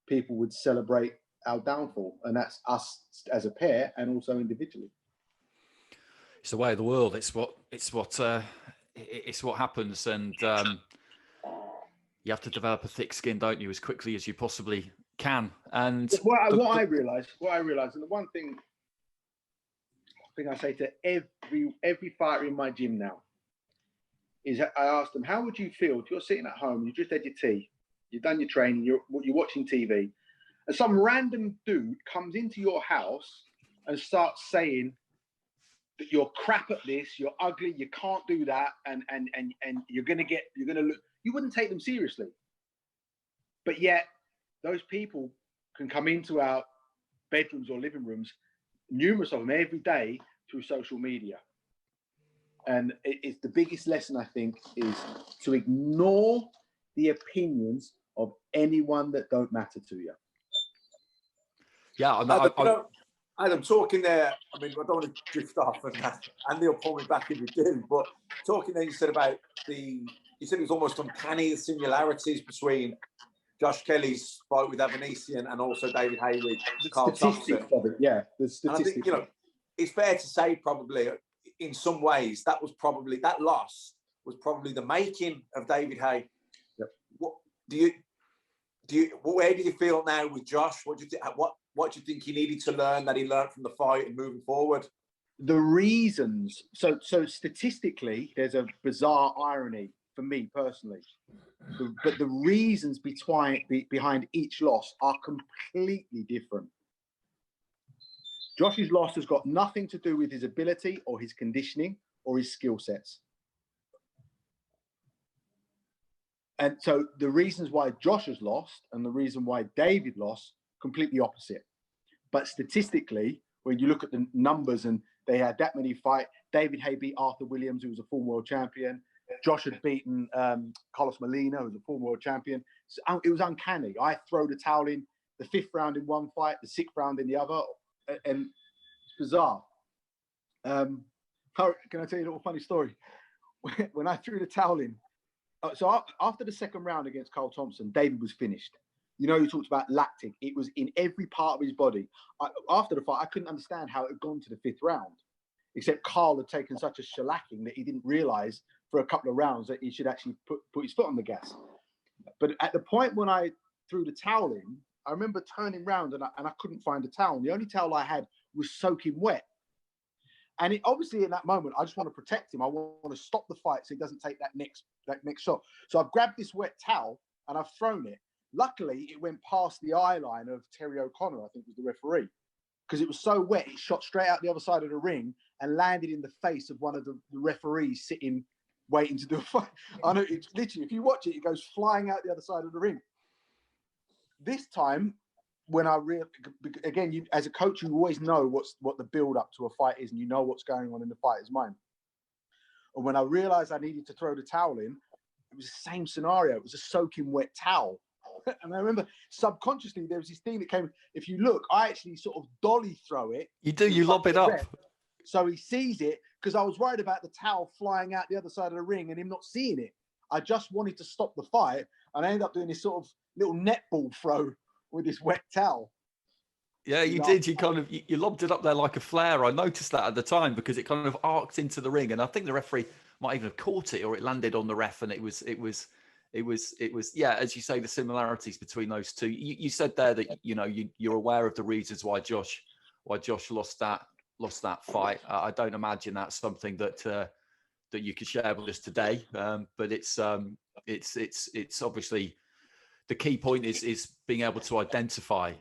people would celebrate our downfall. And that's us as a pair and also individually. It's the way of the world. It's what happens. And you have to develop a thick skin, don't you, as quickly as you possibly can. And what I realized, and the one thing I say to every fighter in my gym now is, I ask them, how would you feel if you're sitting at home, you just had your tea, you've done your training, you're watching TV, and some random dude comes into your house and start saying that you're crap at this, you're ugly, you can't do that, and you're gonna look, you wouldn't take them seriously. But yet, those people can come into our bedrooms or living rooms, numerous of them every day, through social media. And it's the biggest lesson, I think, is to ignore the opinions of anyone that don't matter to you. Yeah, Adam, talking there, I mean, I don't want to drift off, and Andy will pull me back if you do, but talking there, you said about you said it was almost uncanny, the similarities between Josh Kelly's fight with Avanesian and also David Haye with Carl Thompson. Yeah, the statistics. And I think, you know, it's fair to say probably in some ways that loss was probably the making of David Haye. Yep. Where do you feel now with Josh? What do you think he needed to learn that he learned from the fight and moving forward? The reasons. So statistically, there's a bizarre irony for me personally, but the reasons behind each loss are completely different. Josh's loss has got nothing to do with his ability or his conditioning or his skill sets. And so the reasons why Josh has lost and the reason why David lost, completely opposite. But statistically, when you look at the numbers and they had that many fights, David Haye beat Arthur Williams, who was a former world champion. Josh had beaten Carlos Molina, who was a former world champion. So it was uncanny. I throw the towel in the 5th round in one fight, the 6th round in the other, and it's bizarre. Can I tell you a little funny story? When I threw the towel in, so after the 2nd round against Carl Thompson, David was finished. You know, he talked about lactic. It was in every part of his body. After the fight, I couldn't understand how it had gone to the 5th round, except Carl had taken such a shellacking that he didn't realise for a couple of rounds that he should actually put his foot on the gas. But at the point when I threw the towel in, I remember turning round and I couldn't find a towel. The only towel I had was soaking wet. And obviously in that moment, I just want to protect him. I want to stop the fight so he doesn't take that next shot. So I've grabbed this wet towel and I've thrown it. Luckily, it went past the eye line of Terry O'Connor, I think was the referee, because it was so wet, it shot straight out the other side of the ring and landed in the face of one of the referees sitting, waiting to do a fight. I know, it's literally, if you watch it, it goes flying out the other side of the ring. This time, when again, you, as a coach, you always know what the build up to a fight is, and you know what's going on in the fighter's mind. And when I realized I needed to throw the towel in, it was the same scenario. It was a soaking wet towel. And I remember subconsciously there was this thing that came. If you look, I actually sort of dolly throw it. You do. You lob it up. So he sees it, because I was worried about the towel flying out the other side of the ring and him not seeing it. I just wanted to stop the fight, and I ended up doing this sort of little netball throw with this wet towel. Yeah, you did. You kind of you lobbed it up there like a flare. I noticed that at the time because it kind of arced into the ring, and I think the referee might even have caught it, or it landed on the ref, and it was yeah, as you say, the similarities between those two. You said there that you're aware of the reasons why Josh lost that fight. I don't imagine that's something that you could share with us today, but it's obviously the key point is being able to identify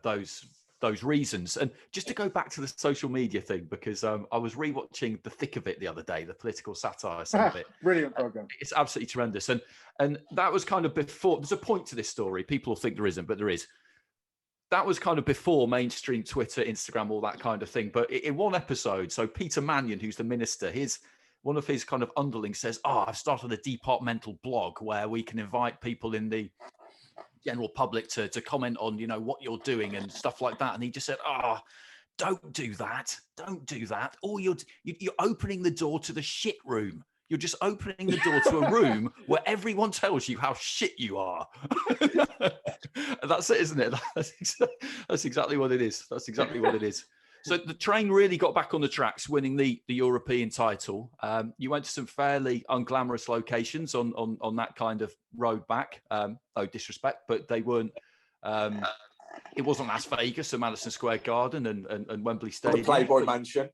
those reasons. And just to go back to the social media thing, because I was rewatching The Thick of It the other day, the political satire some of it. Brilliant program. It's absolutely tremendous. And that was kind of before, there's a point to this story. People think there isn't, but there is. That was kind of before mainstream Twitter, Instagram, all that kind of thing. But in one episode, so Peter Mannion, who's the minister, one of his kind of underlings says, I've started a departmental blog where we can invite people in the general public to comment on, what you're doing and stuff like that. And he just said, don't do that. Don't do that. Or you're opening the door to the shit room. You're just opening the door to a room where everyone tells you how shit you are. That's it, isn't it? That's exactly what it is. That's exactly what it is. So the train really got back on the tracks, winning the European title. You went to some fairly unglamorous locations on that kind of road back. No disrespect, but they weren't. It wasn't Las Vegas or Madison Square Garden and Wembley Stadium. The Playboy Mansion.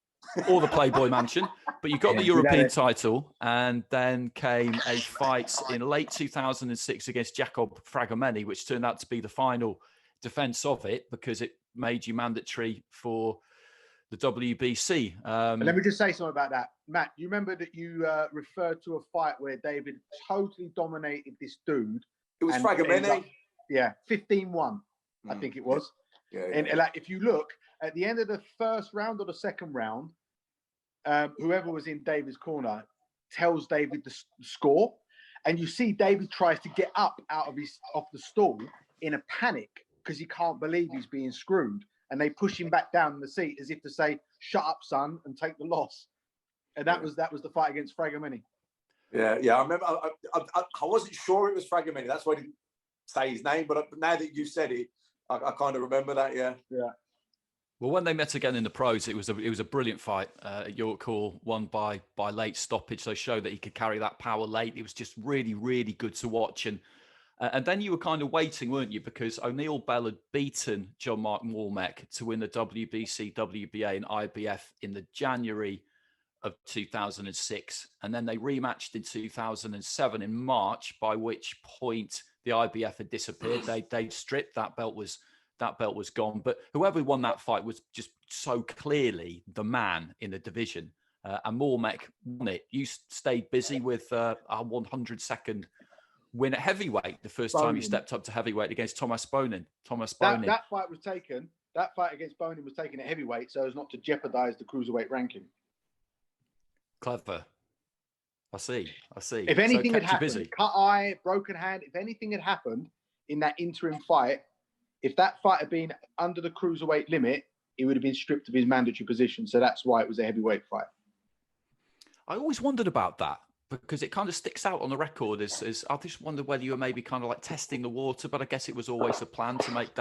Or the Playboy Mansion. But you got the European title, and then came a fight in late 2006 against Jacob Fragomeni, which turned out to be the final defense of it, because it made you mandatory for the WBC. Let me just say something about that. Matt, you remember that you referred to a fight where David totally dominated this dude? It was Fragomeni. Yeah, 15-1, I think it was. Yeah. And like, if you look at the end of the first round or the second round, whoever was in David's corner tells David the score, and you see David tries to get up off the stool in a panic because he can't believe he's being screwed, and they push him back down in the seat as if to say, "Shut up, son, and take the loss." And that was the fight against Fragomeni. Yeah. I remember. I wasn't sure it was Fragomeni. That's why I didn't say his name. But now that you said it, I kind of remember that. Yeah. Well, when they met again in the pros, it was a brilliant fight. York Hall won by late stoppage. So showed that he could carry that power late. It was just really, really good to watch. And then you were kind of waiting, weren't you? Because O'Neill Bell had beaten Marc Mormeck to win the WBC, WBA, and IBF in the January of 2006. And then they rematched in 2007 in March, by which point the IBF had disappeared. They'd stripped. That belt was gone. But whoever won that fight was just so clearly the man in the division. And Mormeck won it. You stayed busy with a 100-second win at heavyweight the first time you stepped up to heavyweight against Thomas Bonin. That fight was taken. That fight against Bonin was taken at heavyweight so as not to jeopardize the cruiserweight ranking. Clever. I see. If anything had happened, cut eye, broken hand, if anything had happened in that interim fight, if that fight had been under the cruiserweight limit, he would have been stripped of his mandatory position. So that's why it was a heavyweight fight. I always wondered about that because it kind of sticks out on the record as I just wondered whether you were maybe kind of like testing the water, but I guess it was always the plan to make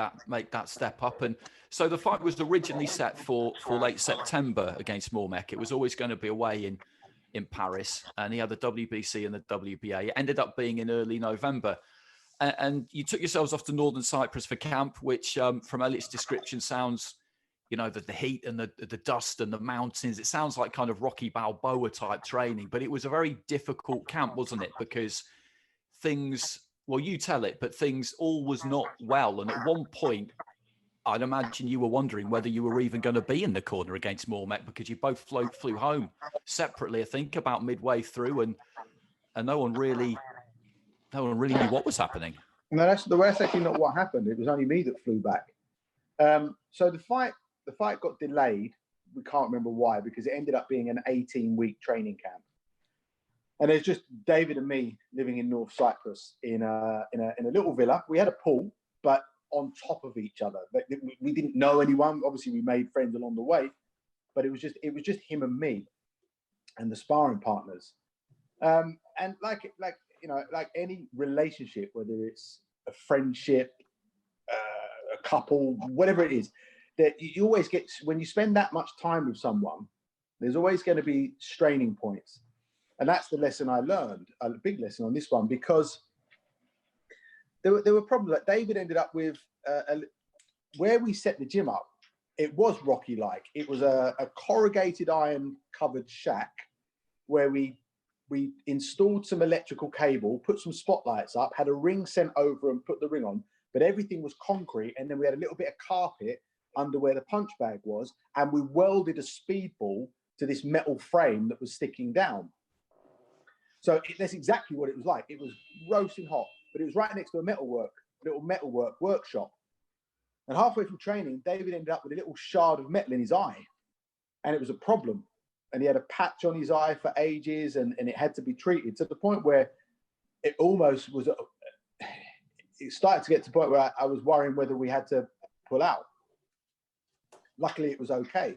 that step up. And so the fight was originally set for late September against Mormeck. It was always going to be away in Paris, and he had the WBC and the WBA. It ended up being in early November. And you took yourselves off to Northern Cyprus for camp, which from Elliot's description sounds, the heat and the dust and the mountains. It sounds like kind of Rocky Balboa type training, but it was a very difficult camp, wasn't it? Because things, well, you tell it, but things all was not well. And at one point, I'd imagine you were wondering whether you were even going to be in the corner against Mormeck because you both flew home separately, I think, about midway through, and no one really knew what was happening. No, that's actually not what happened. It was only me that flew back. So the fight got delayed. We can't remember why, because it ended up being an 18-week training camp. And there's just David and me living in North Cyprus in a little villa. We had a pool, but on top of each other. We didn't know anyone. Obviously, we made friends along the way, but it was just him and me, and the sparring partners. And like any relationship, whether it's a friendship, a couple, whatever it is, that you always get, when you spend that much time with someone, there's always going to be straining points. And that's the lesson I learned, a big lesson on this one, because there were problems. Like David ended up with, where we set the gym up, it was Rocky-like. It was a corrugated iron covered shack where we installed some electrical cable, put some spotlights up, had a ring sent over and put the ring on, but everything was concrete. And then we had a little bit of carpet under where the punch bag was. And we welded a speedball to this metal frame that was sticking down. So that's exactly what it was like. It was roasting hot, but it was right next to a little metalwork workshop. And halfway through training, David ended up with a little shard of metal in his eye. And it was a problem. And he had a patch on his eye for ages, and it had to be treated to the point where it almost was, it started to get to the point where I was worrying whether we had to pull out. Luckily, it was okay.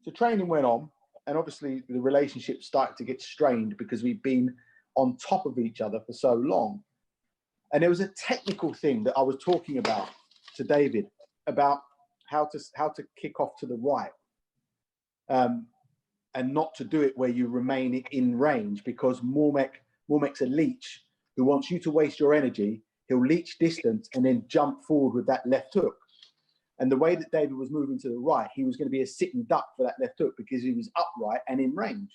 So training went on, and obviously the relationship started to get strained because we'd been on top of each other for so long. And there was a technical thing that I was talking about to David about how to kick off to the right. And not to do it where you remain in range, because Mormeck's a leech who wants you to waste your energy. He'll leech distance and then jump forward with that left hook. And the way that David was moving to the right, he was going to be a sitting duck for that left hook because he was upright and in range.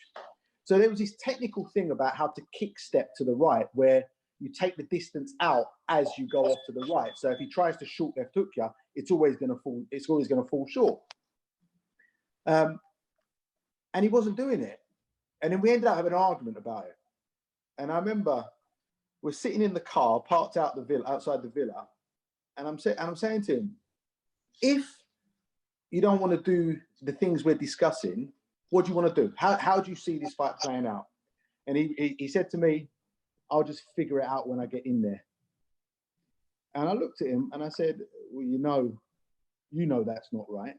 So there was this technical thing about how to kick step to the right, where you take the distance out as you go off to the right. So if he tries to short left hook you, it's always going to fall short. And he wasn't doing it. And then we ended up having an argument about it. And I remember we're sitting in the car, parked outside the villa, and I'm saying to him, if you don't want to do the things we're discussing, what do you want to do? How do you see this fight playing out? And he said to me, I'll just figure it out when I get in there. And I looked at him and I said, well, you know that's not right.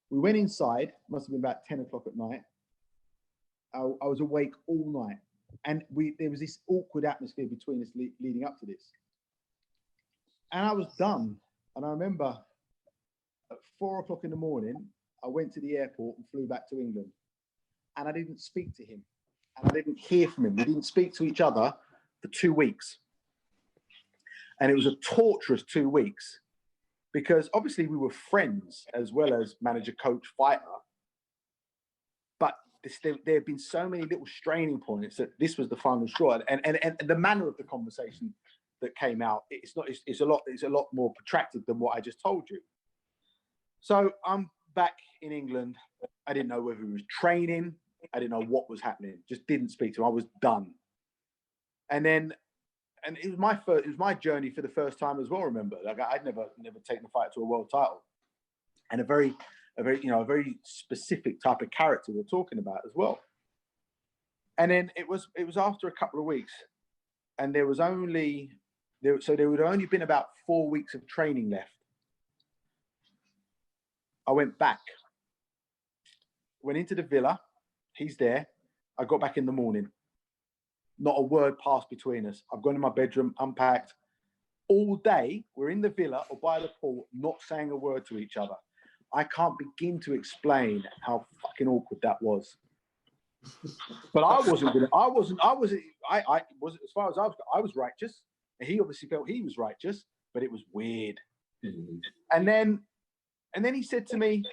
We went inside, must have been about 10 o'clock at night. I was awake all night. And there was this awkward atmosphere between us leading up to this. And I was done. And I remember at 4 o'clock in the morning, I went to the airport and flew back to England. And I didn't speak to him. And I didn't hear from him. We didn't speak to each other for 2 weeks. And it was a torturous 2 weeks because obviously we were friends as well as manager, coach, fighter. But there have been so many little straining points that this was the final straw. And the manner of the conversation that came out, it's a lot more protracted than what I just told you. So I'm back in England. I didn't know whether he was training. I didn't know what was happening. Just didn't speak to him. I was done. And it was my journey for the first time as well. Remember, like I'd never taken a fight to a world title, and a very specific type of character we're talking about as well. And then it was after a couple of weeks, and there would only been about 4 weeks of training left. I went back, went into the villa. He's there. I got back in the morning. Not a word passed between us. I've gone in my bedroom, unpacked. All day, we're in the villa or by the pool, not saying a word to each other. I can't begin to explain how fucking awkward that was. But I was, as far as I was righteous. He obviously felt he was righteous, but it was weird. Mm-hmm. And then he said to me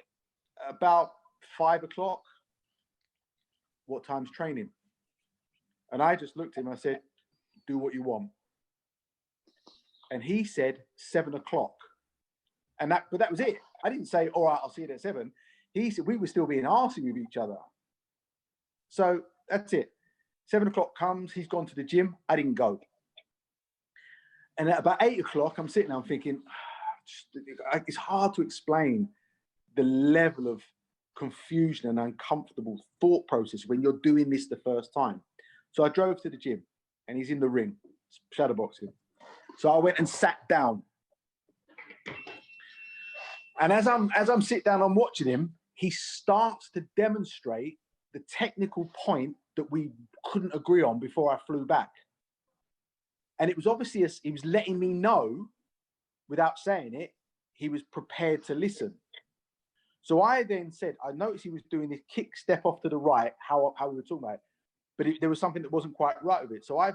about 5 o'clock, what time's training? And I just looked at him and I said, do what you want. And he said 7 o'clock. But that was it. I didn't say, all right, I'll see you at 7. He said we were still being arsy with each other. So that's it. 7 o'clock comes, he's gone to the gym. I didn't go. And at about 8 o'clock, I'm sitting there, I'm thinking, it's hard to explain the level of confusion and uncomfortable thought process when you're doing this the first time. So I drove to the gym and he's in the ring, shadowboxing. So I went and sat down. And as I'm sitting down, I'm watching him, he starts to demonstrate the technical point that we couldn't agree on before I flew back. And it was obviously, he was letting me know, without saying it, he was prepared to listen. So I then said, I noticed he was doing this kick step off to the right, how we were talking about it, but there was something that wasn't quite right with it. So I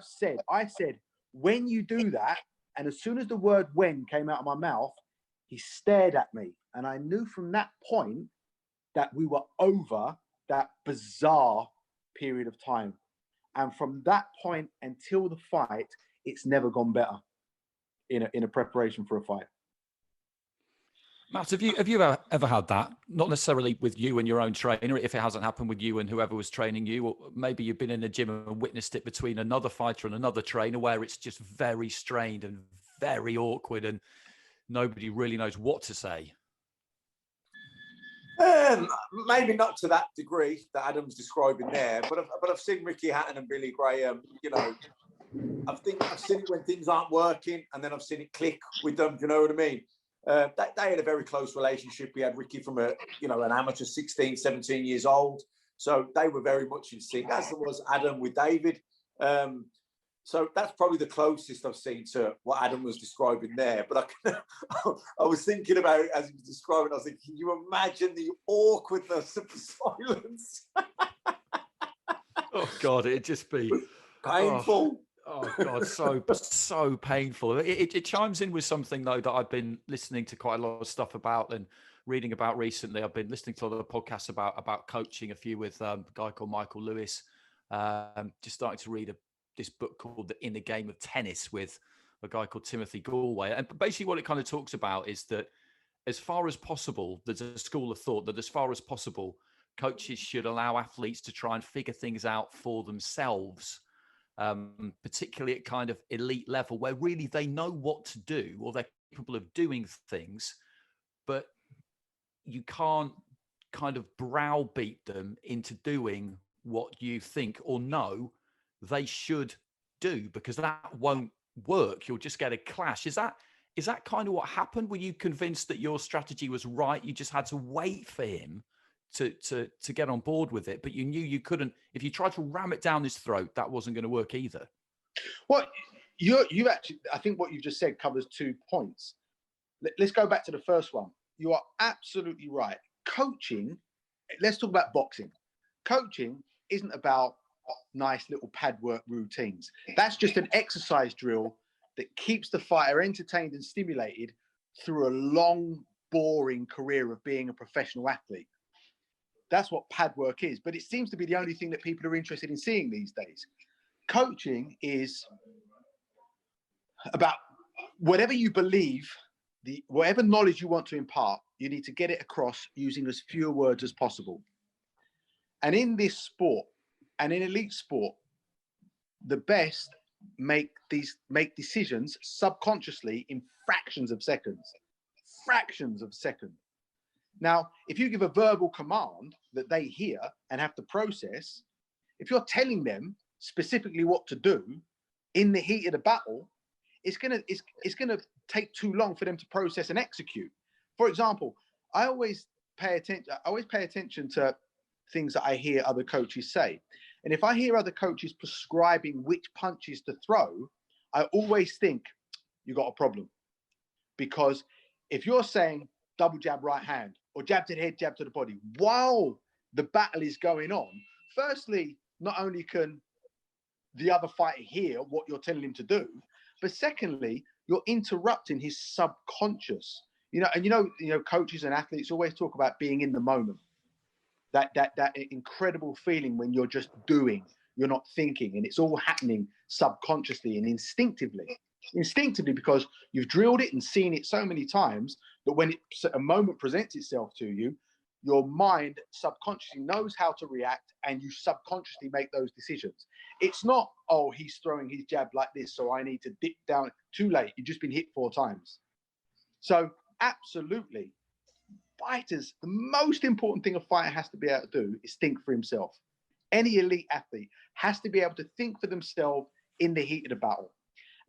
said, when you do that, and as soon as the word when came out of my mouth, he stared at me. And I knew from that point that we were over that bizarre period of time. And from that point until the fight, it's never gone better in a preparation for a fight. Matt, have you ever had that? Not necessarily with you and your own trainer, if it hasn't happened with you and whoever was training you, or maybe you've been in a gym and witnessed it between another fighter and another trainer where it's just very strained and very awkward and nobody really knows what to say. Maybe not to that degree that Adam's describing there, but I've seen Ricky Hatton and Billy Graham. You know, I've seen it when things aren't working, and then I've seen it click with them. Do you know what I mean? They had a very close relationship. We had Ricky from an amateur, 16, 17 years old, so they were very much in sync. As was Adam with David. So that's probably the closest I've seen to what Adam was describing there. But I was thinking about it as he was describing. I was thinking, can you imagine the awkwardness of the silence? Oh God, it'd just be painful. Oh God, so painful. It chimes in with something though that I've been listening to quite a lot of stuff about and reading about recently. I've been listening to a lot of podcasts about coaching, a few with a guy called Michael Lewis. Just starting to read this book called The Inner Game of Tennis with a guy called Timothy Galway. And basically what it kind of talks about is that as far as possible, there's a school of thought that as far as possible, coaches should allow athletes to try and figure things out for themselves, particularly at kind of elite level, where really they know what to do or they're capable of doing things, but you can't kind of browbeat them into doing what you think or know they should do, because that won't work. You'll just get a clash. Is that kind of what happened? Were you convinced that your strategy was right? You just had to wait for him to get on board with it, but you knew you couldn't. If you tried to ram it down his throat, that wasn't going to work either. Well, you actually, I think what you've just said covers 2 points. Let's go back to the first one. You are absolutely right. Coaching, let's talk about boxing. Coaching isn't about nice little pad work routines. That's just an exercise drill that keeps the fighter entertained and stimulated through a long, boring career of being a professional athlete. That's what pad work is. But it seems to be the only thing that people are interested in seeing these days. Coaching is about whatever you believe, whatever knowledge you want to impart, you need to get it across using as few words as possible. And in this sport, and in elite sport, the best make decisions subconsciously in fractions of seconds. Fractions of seconds. Now, if you give a verbal command that they hear and have to process, if you're telling them specifically what to do in the heat of the battle, it's gonna take too long for them to process and execute. For example, I always pay attention to things that I hear other coaches say. And if I hear other coaches prescribing which punches to throw, I always think you got a problem. Because if you're saying double jab right hand or jab to the head, jab to the body, while the battle is going on, firstly, not only can the other fighter hear what you're telling him to do, but secondly, you're interrupting his subconscious. Coaches and athletes always talk about being in the moment. That incredible feeling when you're just doing, you're not thinking, and it's all happening subconsciously and instinctively, because you've drilled it and seen it so many times that when a moment presents itself to you, your mind subconsciously knows how to react and you subconsciously make those decisions. It's not, oh, he's throwing his jab like this, so I need to dip down. Too late, you've just been hit 4 times. So absolutely, fighters, the most important thing a fighter has to be able to do is think for himself. Any elite athlete has to be able to think for themselves in the heat of the battle.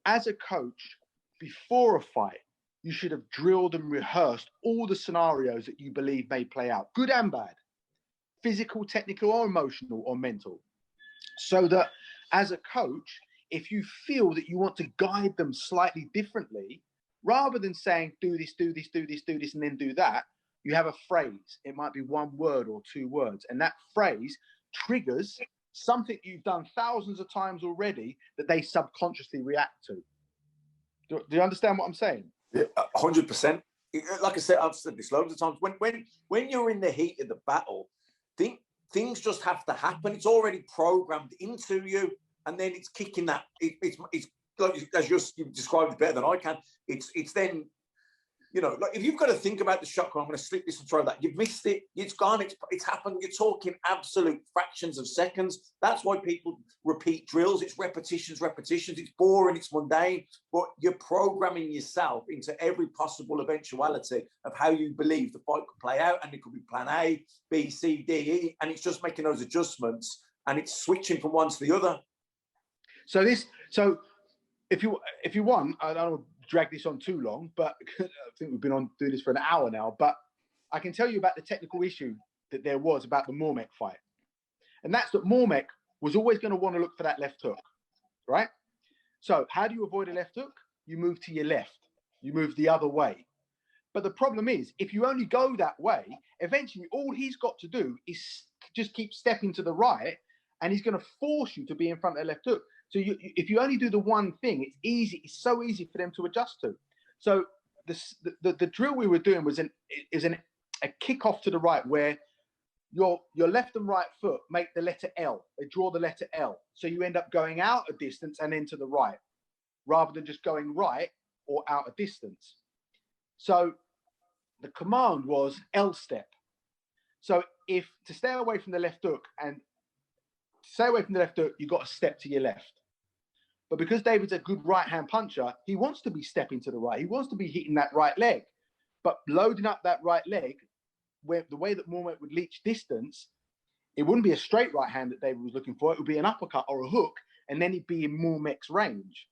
As a coach, before a fight, you should have drilled and rehearsed all the scenarios that you believe may play out, good and bad, physical, technical, or emotional, or mental. So that as a coach, if you feel that you want to guide them slightly differently, rather than saying, do this, do this, do this, do this, and then do that, you have a phrase. It might be 1 word or 2 words. And that phrase triggers something you've done thousands of times already that they subconsciously react to. Do you understand what I'm saying? Yeah, 100%. Like I said, I've said this loads of times. When you're in the heat of the battle, things just have to happen. It's already programmed into you, and then it's kicking that. It's like, as you described it better than I can. It's then, like if you've got to think about the shot, I'm going to slip this and throw that. You've missed it. It's gone. It's happened. You're talking absolute fractions of seconds. That's why people repeat drills. It's repetitions. It's boring. It's mundane. But you're programming yourself into every possible eventuality of how you believe the fight could play out. And it could be plan A, B, C, D, E. And it's just making those adjustments. And it's switching from one to the other. So if you want, I don't want to drag this on too long, but I think we've been on doing this for an hour now, but I can tell you about the technical issue that there was about the Mormeck fight. And that's that Mormeck was always going to want to look for that left hook, right? So how do you avoid a left hook? You move to your left. You move the other way. But the problem is, if you only go that way, eventually all he's got to do is just keep stepping to the right, and he's going to force you to be in front of the left hook. So if you only do the one thing, it's easy. It's so easy for them to adjust to. So the drill we were doing was a kickoff to the right, where your left and right foot make the letter L. They draw the letter L. So you end up going out a distance and then to the right, rather than just going right or out a distance. So the command was L step. So if to stay away from the left hook and stay away from the left hook, you've got to step to your left. But because David's a good right-hand puncher, he wants to be stepping to the right. He wants to be hitting that right leg. But loading up that right leg, where the way that Mormeck would leech distance, it wouldn't be a straight right hand that David was looking for. It would be an uppercut or a hook, and then he'd be in Mormeck's range.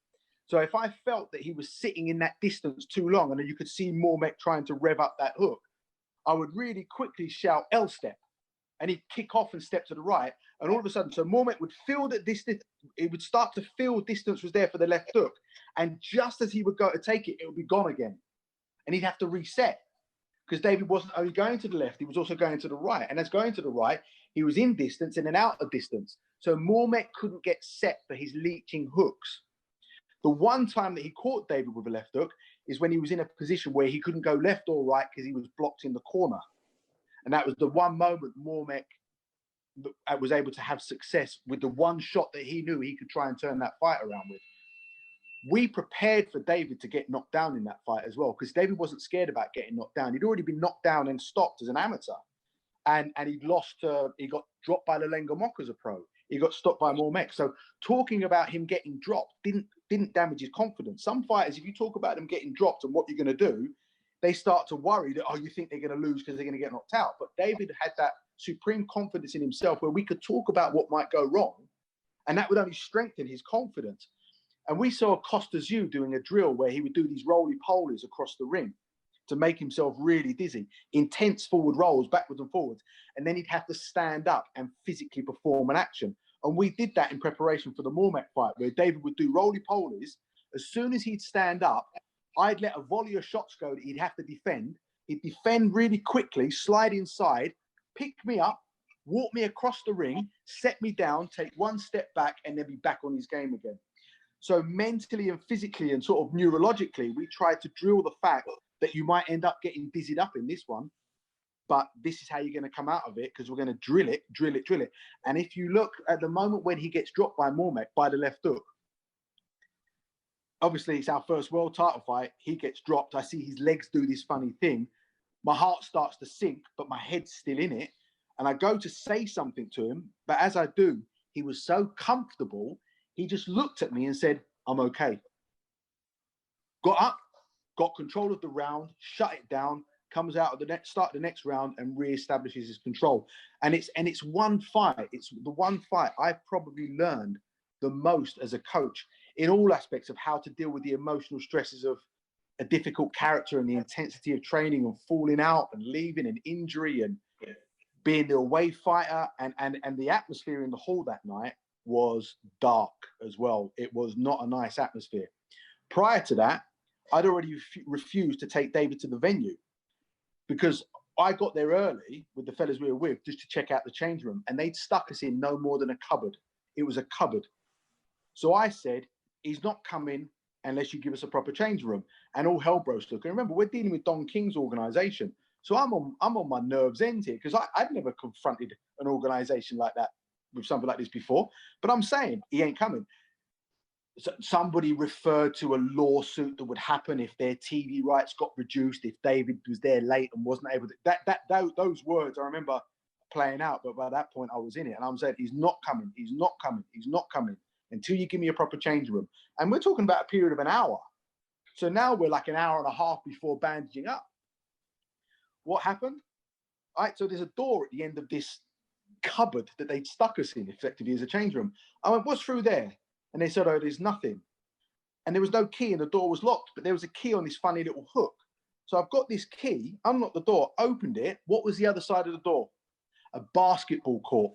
So if I felt that he was sitting in that distance too long, and then you could see Mormeck trying to rev up that hook, I would really quickly shout L step, and he'd kick off and step to the right. And all of a sudden, so Mormeck would feel that distance, it would start to feel distance was there for the left hook. And just as he would go to take it, it would be gone again. And he'd have to reset because David wasn't only going to the left, he was also going to the right. And as going to the right, he was in distance and then out of distance. So Mormeck couldn't get set for his leeching hooks. The one time that he caught David with a left hook is when he was in a position where he couldn't go left or right because he was blocked in the corner. And that was the one moment Mormeck was able to have success with the one shot that he knew he could try and turn that fight around with. We prepared for David to get knocked down in that fight as well, because David wasn't scared about getting knocked down. He'd already been knocked down and stopped as an amateur. And he'd lost, he got dropped by Lalenga Mock as a pro. He got stopped by Mormeck. So talking about him getting dropped didn't damage his confidence. Some fighters, if you talk about them getting dropped and what you're going to do, they start to worry that, oh, you think they're going to lose because they're going to get knocked out. But David had that supreme confidence in himself where we could talk about what might go wrong, and that would only strengthen his confidence. And we saw Costa Zoo doing a drill where he would do these roly-polies across the ring to make himself really dizzy, intense forward rolls, backwards and forwards. And then he'd have to stand up and physically perform an action. And we did that in preparation for the Mormeck fight, where David would do roly-polies. As soon as he'd stand up, I'd let a volley of shots go that he'd have to defend. He'd defend really quickly, slide inside, pick me up, walk me across the ring, set me down, take one step back, and then be back on his game again. So mentally and physically and sort of neurologically, we tried to drill the fact that you might end up getting dizzied up in this one, but this is how you're going to come out of it, because we're going to drill it. And if you look at the moment when he gets dropped by Mormeck, by the left hook, obviously it's our first world title fight. He gets dropped. I see his legs do this funny thing. My heart starts to sink, but my head's still in it. And I go to say something to him, but as I do, he was so comfortable, he just looked at me and said, I'm okay. Got up, got control of the round, shut it down, comes out of the next, start the next round and reestablishes his control. And it's one fight. It's the one fight I've probably learned the most as a coach in all aspects of how to deal with the emotional stresses of a difficult character and the intensity of training and falling out and leaving and injury and being the away fighter. And the atmosphere in the hall that night was dark as well. It was not a nice atmosphere. Prior to that, I'd already refused to take David to the venue because I got there early with the fellas we were with just to check out the change room, and they'd stuck us in no more than a cupboard. It was a cupboard. So I said, he's not coming unless you give us a proper change room. And all hell broke loose. And remember, we're dealing with Don King's organization. So I'm on my nerves end here because I'd never confronted an organization like that with something like this before. But I'm saying he ain't coming. So somebody referred to a lawsuit that would happen if their TV rights got reduced, if David was there late and wasn't able to. Those words I remember playing out, but by that point I was in it, and I'm saying he's not coming until you give me a proper change room. And we're talking about a period of an hour. So now we're like an hour and a half before bandaging up. What happened? All right, so there's a door at the end of this cupboard that they'd stuck us in effectively as a change room. I went, what's through there? And they said, oh, there's nothing. And there was no key and the door was locked, but there was a key on this funny little hook. So I've got this key, unlocked the door, opened it. What was the other side of the door? A basketball court.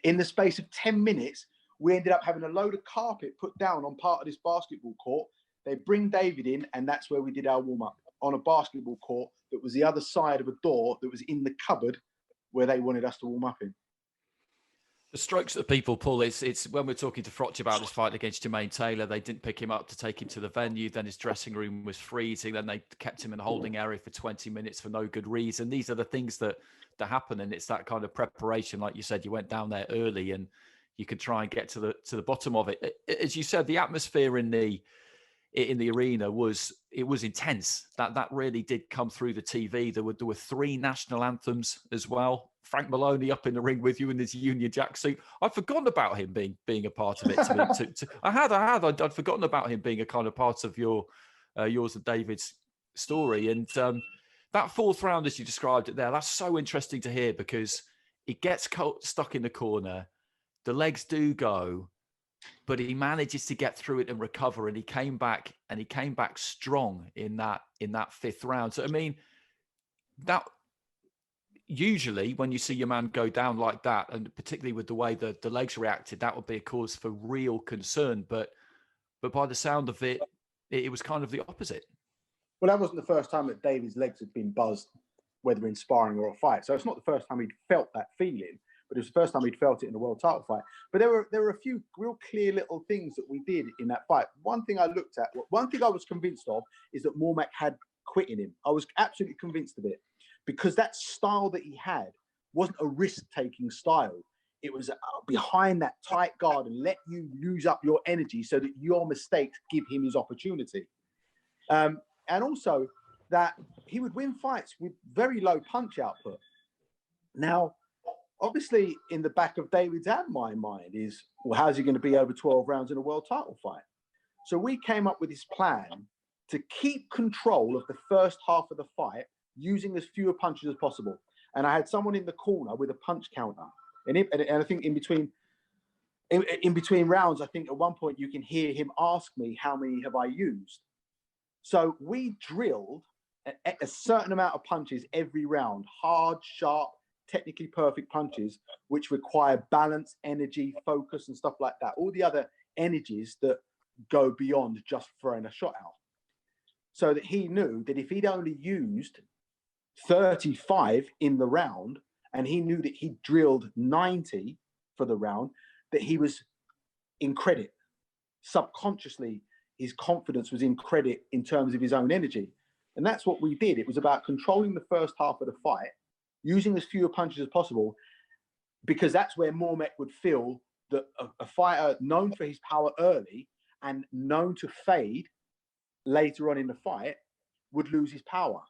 In the space of 10 minutes, we ended up having a load of carpet put down on part of this basketball court. They bring David in, and that's where we did our warm-up, on a basketball court that was the other side of a door that was in the cupboard where they wanted us to warm up in. The strokes that people pull, it's when we're talking to Frotch about this fight against Jermaine Taylor, they didn't pick him up to take him to the venue. Then his dressing room was freezing. Then they kept him in a holding area for 20 minutes for no good reason. These are the things that happen, and it's that kind of preparation. Like you said, you went down there early, and you could try and get to the bottom of it. As you said, the atmosphere in the arena was it was intense. That really did come through the TV. There were 3 national anthems as well. Frank Maloney up in the ring with you in his Union Jack suit. I'd forgotten about him being a part of it. I'd forgotten about him being a kind of part of yours and David's story. And that 4th round, as you described it there, that's so interesting to hear, because he gets stuck in the corner. The legs do go, but he manages to get through it and recover. And he came back strong in that 5th round. So, I mean, that usually when you see your man go down like that, and particularly with the way the legs reacted, that would be a cause for real concern. But by the sound of it, it was kind of the opposite. Well, that wasn't the first time that David's legs had been buzzed, whether in sparring or a fight. So it's not the first time he'd felt that feeling, but it was the first time he'd felt it in a world title fight. But there were a few real clear little things that we did in that fight. One thing I was convinced of is that Mormeck had quit in him. I was absolutely convinced of it, because that style that he had wasn't a risk-taking style. It was behind that tight guard and let you use up your energy so that your mistakes give him his opportunity. And also that he would win fights with very low punch output. Now, obviously, in the back of David's and my mind is, well, how's he going to be over 12 rounds in a world title fight? So we came up with this plan to keep control of the first half of the fight, using as fewer punches as possible. And I had someone in the corner with a punch counter. And I think in between rounds, I think at one point you can hear him ask me, how many have I used? So we drilled a certain amount of punches every round, hard, sharp, technically perfect punches, which require balance, energy, focus, and stuff like that. All the other energies that go beyond just throwing a shot out. So that he knew that if he'd only used 35 in the round, and he knew that he drilled 90 for the round, that he was in credit. Subconsciously, his confidence was in credit in terms of his own energy. And that's what we did. It was about controlling the first half of the fight, using as fewer punches as possible, because that's where Mormeck would feel that a fighter known for his power early and known to fade later on in the fight would lose his power.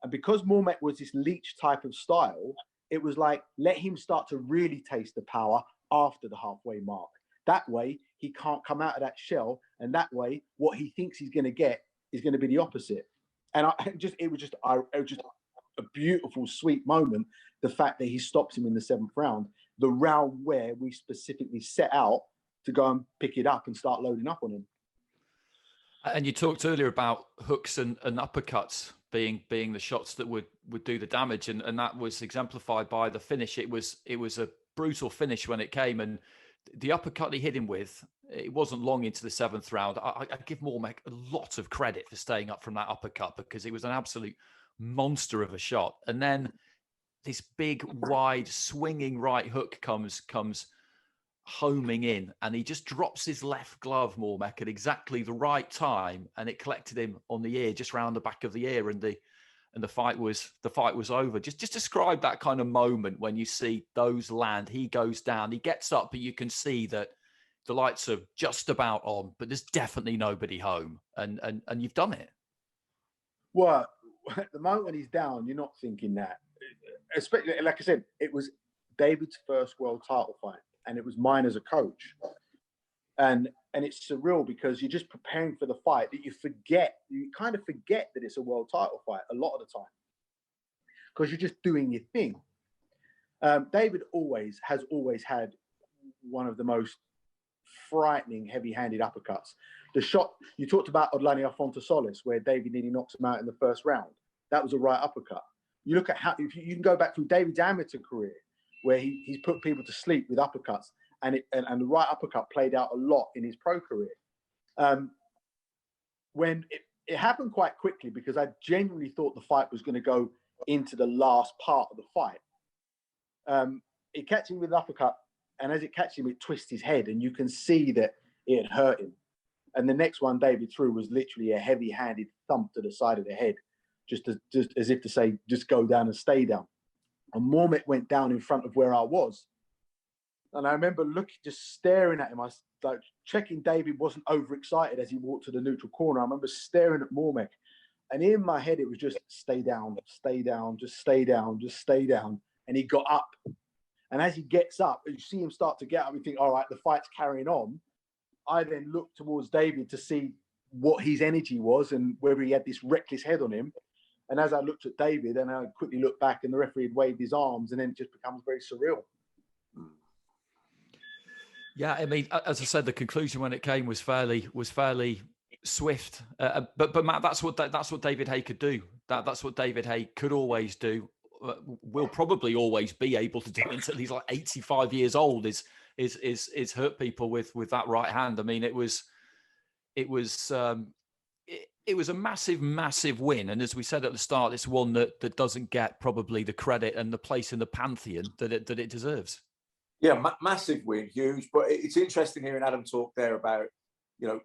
And because Mormeck was this leech type of style, it was like, let him start to really taste the power after the halfway mark. That way, he can't come out of that shell. And that way, what he thinks he's going to get is going to be the opposite. And it was just a beautiful, sweet moment. The fact that he stops him in the 7th round, the round where we specifically set out to go and pick it up and start loading up on him. And you talked earlier about hooks and uppercuts being the shots that would do the damage, and that was exemplified by the finish. It was a brutal finish when it came, and the uppercut he hit him with, it wasn't long into the 7th round. I give Mormeck a lot of credit for staying up from that uppercut, because it was an absolute monster of a shot. And then this big, wide, swinging right hook comes homing in, and he just drops his left glove, Mormeck, at exactly the right time, and it collected him on the ear, just round the back of the ear, and the fight was over. Just describe that kind of moment when you see those land. He goes down, he gets up, but you can see that the lights are just about on, but there's definitely nobody home, and you've done it. Well, at the moment when he's down, you're not thinking that. Especially, like I said, it was David's first world title fight, and it was mine as a coach. And it's surreal, because you're just preparing for the fight that you kind of forget that it's a world title fight a lot of the time, because you're just doing your thing. David has always had one of the most frightening, heavy-handed uppercuts. The shot you talked about, Odlani Afonso-Solis, where David nearly knocks him out in the first round, that was a right uppercut. You look at how, if you can go back through David's amateur career, where he's put people to sleep with uppercuts, and the right uppercut played out a lot in his pro career. When it happened quite quickly, because I genuinely thought the fight was going to go into the last part of the fight. It catches him with an uppercut, and as it catches him, it twists his head, and you can see that it had hurt him. And the next one David threw was literally a heavy-handed thump to the side of the head, just as if to say, just go down and stay down. And Mormeck went down in front of where I was. And I remember just staring at him. I was like checking David wasn't overexcited as he walked to the neutral corner. I remember staring at Mormeck, And in my head, it was just stay down, stay down, just stay down, just stay down. And he got up. And as he gets up, you see him start to get up, you think, all right, the fight's carrying on. I then looked towards David to see what his energy was and whether he had this reckless head on him. And as I looked at David, and I quickly looked back, and the referee had waved his arms, and then it just becomes very surreal. Yeah, I mean, as I said, the conclusion when it came was fairly swift. But Matt, that's what David Haye could do. That's what David Haye could always do. Will probably always be able to do until he's like 85 years old. Is hurt people with that right hand. I mean, it was a massive win, and as we said at the start, it's one that doesn't get probably the credit and the place in the pantheon that it deserves. Yeah, massive win, huge. But it's interesting hearing Adam talk there about, you know,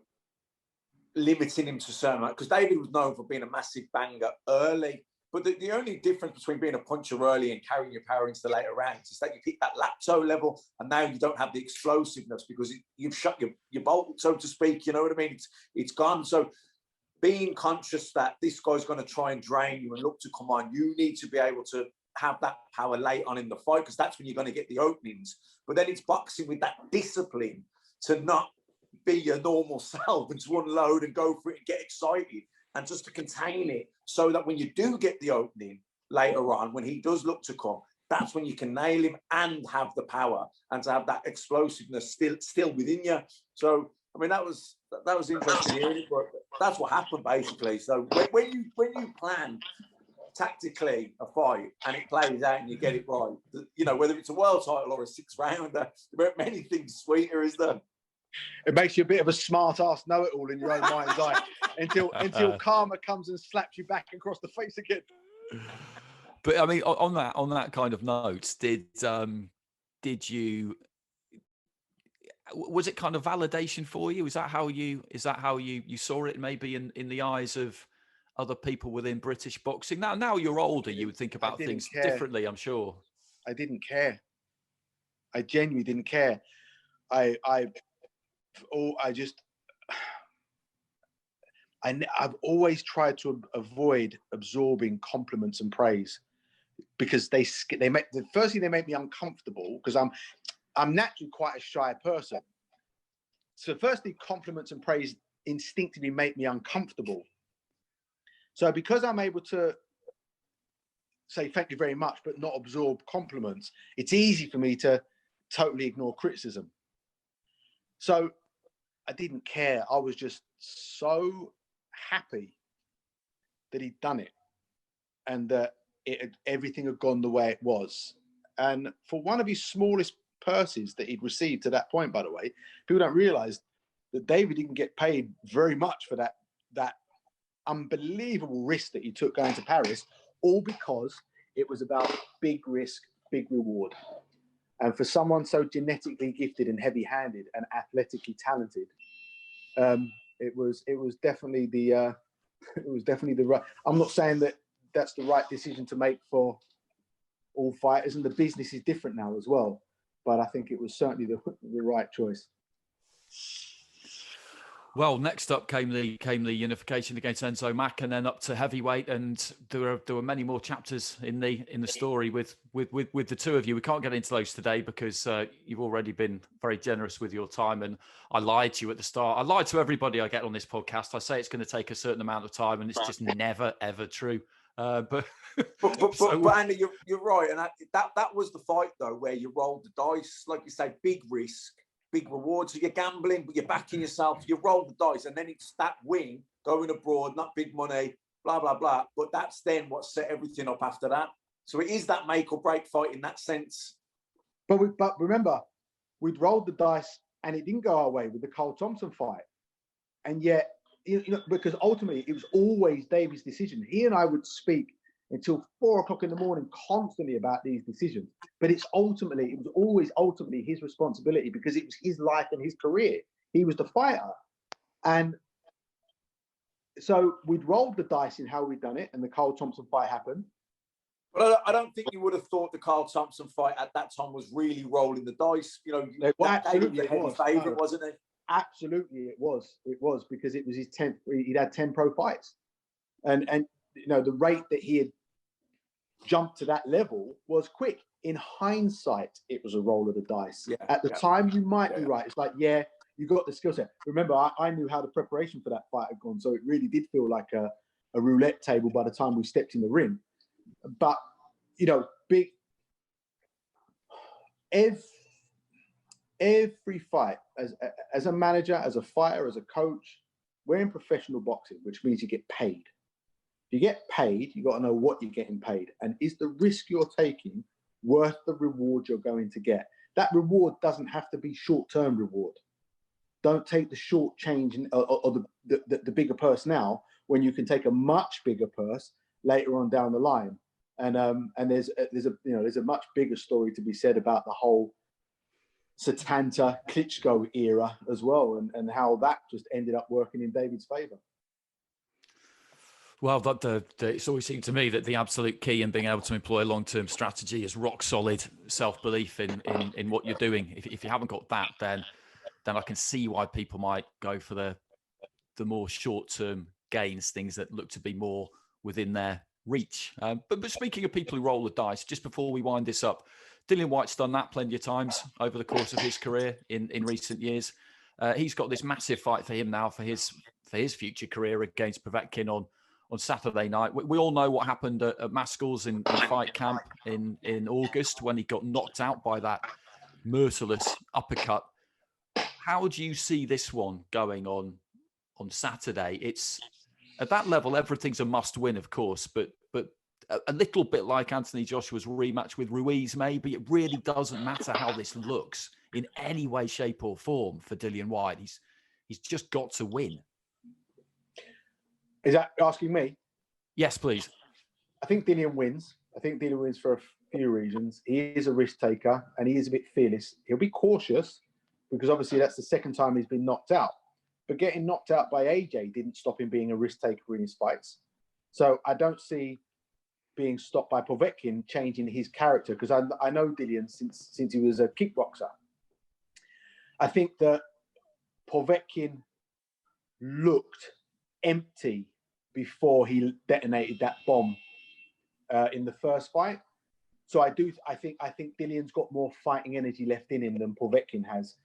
limiting him to certain, because David was known for being a massive banger early. But the only difference between being a puncher early and carrying your power into the later rounds is that you hit that plateau level, and now you don't have the explosiveness because you've shut your bolt, so to speak. You know what I mean? It's gone. So being conscious that this guy's going to try and drain you and look to come on, you need to be able to have that power late on in the fight, because that's when you're going to get the openings. But then it's boxing with that discipline to not be your normal self and to unload and go for it and get excited, and just to contain it so that when you do get the opening later on, when he does look to come, that's when you can nail him and have the power and to have that explosiveness still within you. So, I mean, that was interesting hearing it, but that's what happened basically. So when you plan tactically a fight and it plays out and you get it right, you know, whether it's a world title or a 6-rounder, there aren't many things sweeter, is there? It makes you a bit of a smart ass know-it-all in your own mind's eye until karma comes and slaps you back across the face again. But I mean, on that kind of note, did you? Was it kind of validation for you? Is that how you saw it? Maybe in the eyes of other people within British boxing. Now you're older, you would think about things differently, I'm sure. I didn't care. I genuinely didn't care. I've always tried to avoid absorbing compliments and praise, because they make me uncomfortable, because I'm naturally quite a shy person. So firstly, compliments and praise instinctively make me uncomfortable. So because I'm able to say thank you very much, but not absorb compliments, it's easy for me to totally ignore criticism. So I didn't care. I was just so happy that he'd done it, and that everything had gone the way it was. And for one of his smallest purses that he'd received to that point, by the way, people don't realize that David didn't get paid very much for that unbelievable risk that he took going to Paris, all because it was about big risk, big reward. And for someone so genetically gifted and heavy-handed and athletically talented, it was definitely the right. I'm not saying that that's the right decision to make for all fighters, and the business is different now as well. But I think it was certainly the right choice. Well, next up came the unification against Enzo Mack, and then up to heavyweight, and there were many more chapters in the story with the two of you. We can't get into those today because you've already been very generous with your time, and I lied to you at the start. I lied to everybody I get on this podcast. I say it's going to take a certain amount of time, and it's just never ever true. But Andy, you're right, and that was the fight though, where you rolled the dice, like you say, big risk, big reward. So you're gambling, but you're backing yourself. You roll the dice, and then it's that win going abroad, not big money, blah blah blah. But that's then what set everything up after that. So it is that make or break fight in that sense. But remember, we'd rolled the dice, and it didn't go our way with the Carl Thompson fight, and yet, you know, because ultimately it was always David's decision. He and I would speak until 4 o'clock in the morning constantly about these decisions. But it was always ultimately his responsibility, because it was his life and his career. He was the fighter. And so we'd rolled the dice in how we'd done it, and the Carl Thompson fight happened. But I don't think you would have thought the Carl Thompson fight at that time was really rolling the dice. You know, absolutely a heavy favourite, wasn't it? Absolutely, it was. It was, because it was his 10th. He'd had 10 pro fights. and you know, the rate that he had jumped to that level was quick. In hindsight, it was a roll of the dice. Yeah, At the time, you might be right. It's like, yeah, you got the skill set. Remember, I knew how the preparation for that fight had gone, so it really did feel like a roulette table by the time we stepped in the ring. But you know, every fight, as a manager, as a fighter, as a coach, we're in professional boxing, which means you get paid. If you get paid, you got to know what you're getting paid, and is the risk you're taking worth the reward you're going to get? That reward doesn't have to be short-term reward. Don't take the short change or the bigger purse now when you can take a much bigger purse later on down the line. And there's a much bigger story to be said about the whole Satanta Klitschko era as well, and how that just ended up working in David's favor. Well, it's always seemed to me that the absolute key in being able to employ a long-term strategy is rock solid self-belief in what you're doing. If you haven't got that, then I can see why people might go for the more short-term gains, things that look to be more within their reach. But speaking of people who roll the dice, just before we wind this up, Dillian Whyte's done that plenty of times over the course of his career in recent years. He's got this massive fight for him now for his future career against Povetkin on Saturday night. We all know what happened at Maskell's in fight camp in August when he got knocked out by that merciless uppercut. How do you see this one going on Saturday? It's at that level, everything's a must-win, of course, but a little bit like Anthony Joshua's rematch with Ruiz, maybe. It really doesn't matter how this looks in any way, shape, or form for Dillian Whyte. He's just got to win. Is that asking me? Yes, please. I think Dillian wins. I think Dillian wins for a few reasons. He is a risk taker and he is a bit fearless. He'll be cautious because obviously that's the second time he's been knocked out. But getting knocked out by AJ didn't stop him being a risk taker in his fights. So I don't see being stopped by Povetkin changing his character, because I know Dillian since he was a kickboxer. I think that Povetkin looked empty before he detonated that bomb in the first fight. So I think Dillian's got more fighting energy left in him than Povetkin has.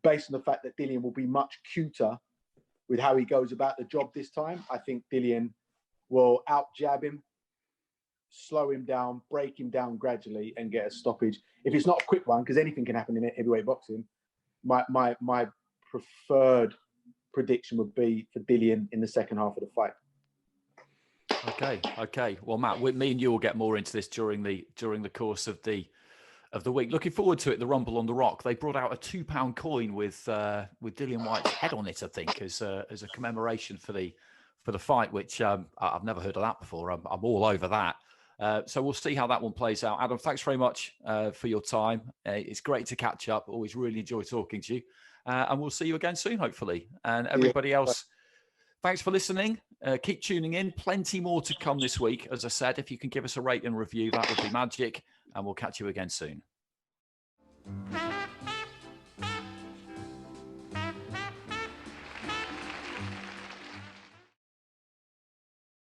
Based on the fact that Dillian will be much cuter with how he goes about the job this time, I think Dillian will out-jab him, slow him down, break him down gradually, and get a stoppage. If it's not a quick one, because anything can happen in heavyweight boxing, my preferred prediction would be for Dillian in the second half of the fight. Okay. Well, Matt, me and you will get more into this during the course of the week. Looking forward to it. The Rumble on the Rock. They brought out a £2 coin with Dillian Whyte's head on it, I think, as a commemoration for the fight, which I've never heard of that before. I'm all over that. So we'll see how that one plays out. Adam, thanks very much for your time. It's great to catch up. Always really enjoy talking to you. And we'll see you again soon, hopefully. And everybody else, thanks for listening. Keep tuning in. Plenty more to come this week. As I said, if you can give us a rate and review, that would be magic. And we'll catch you again soon.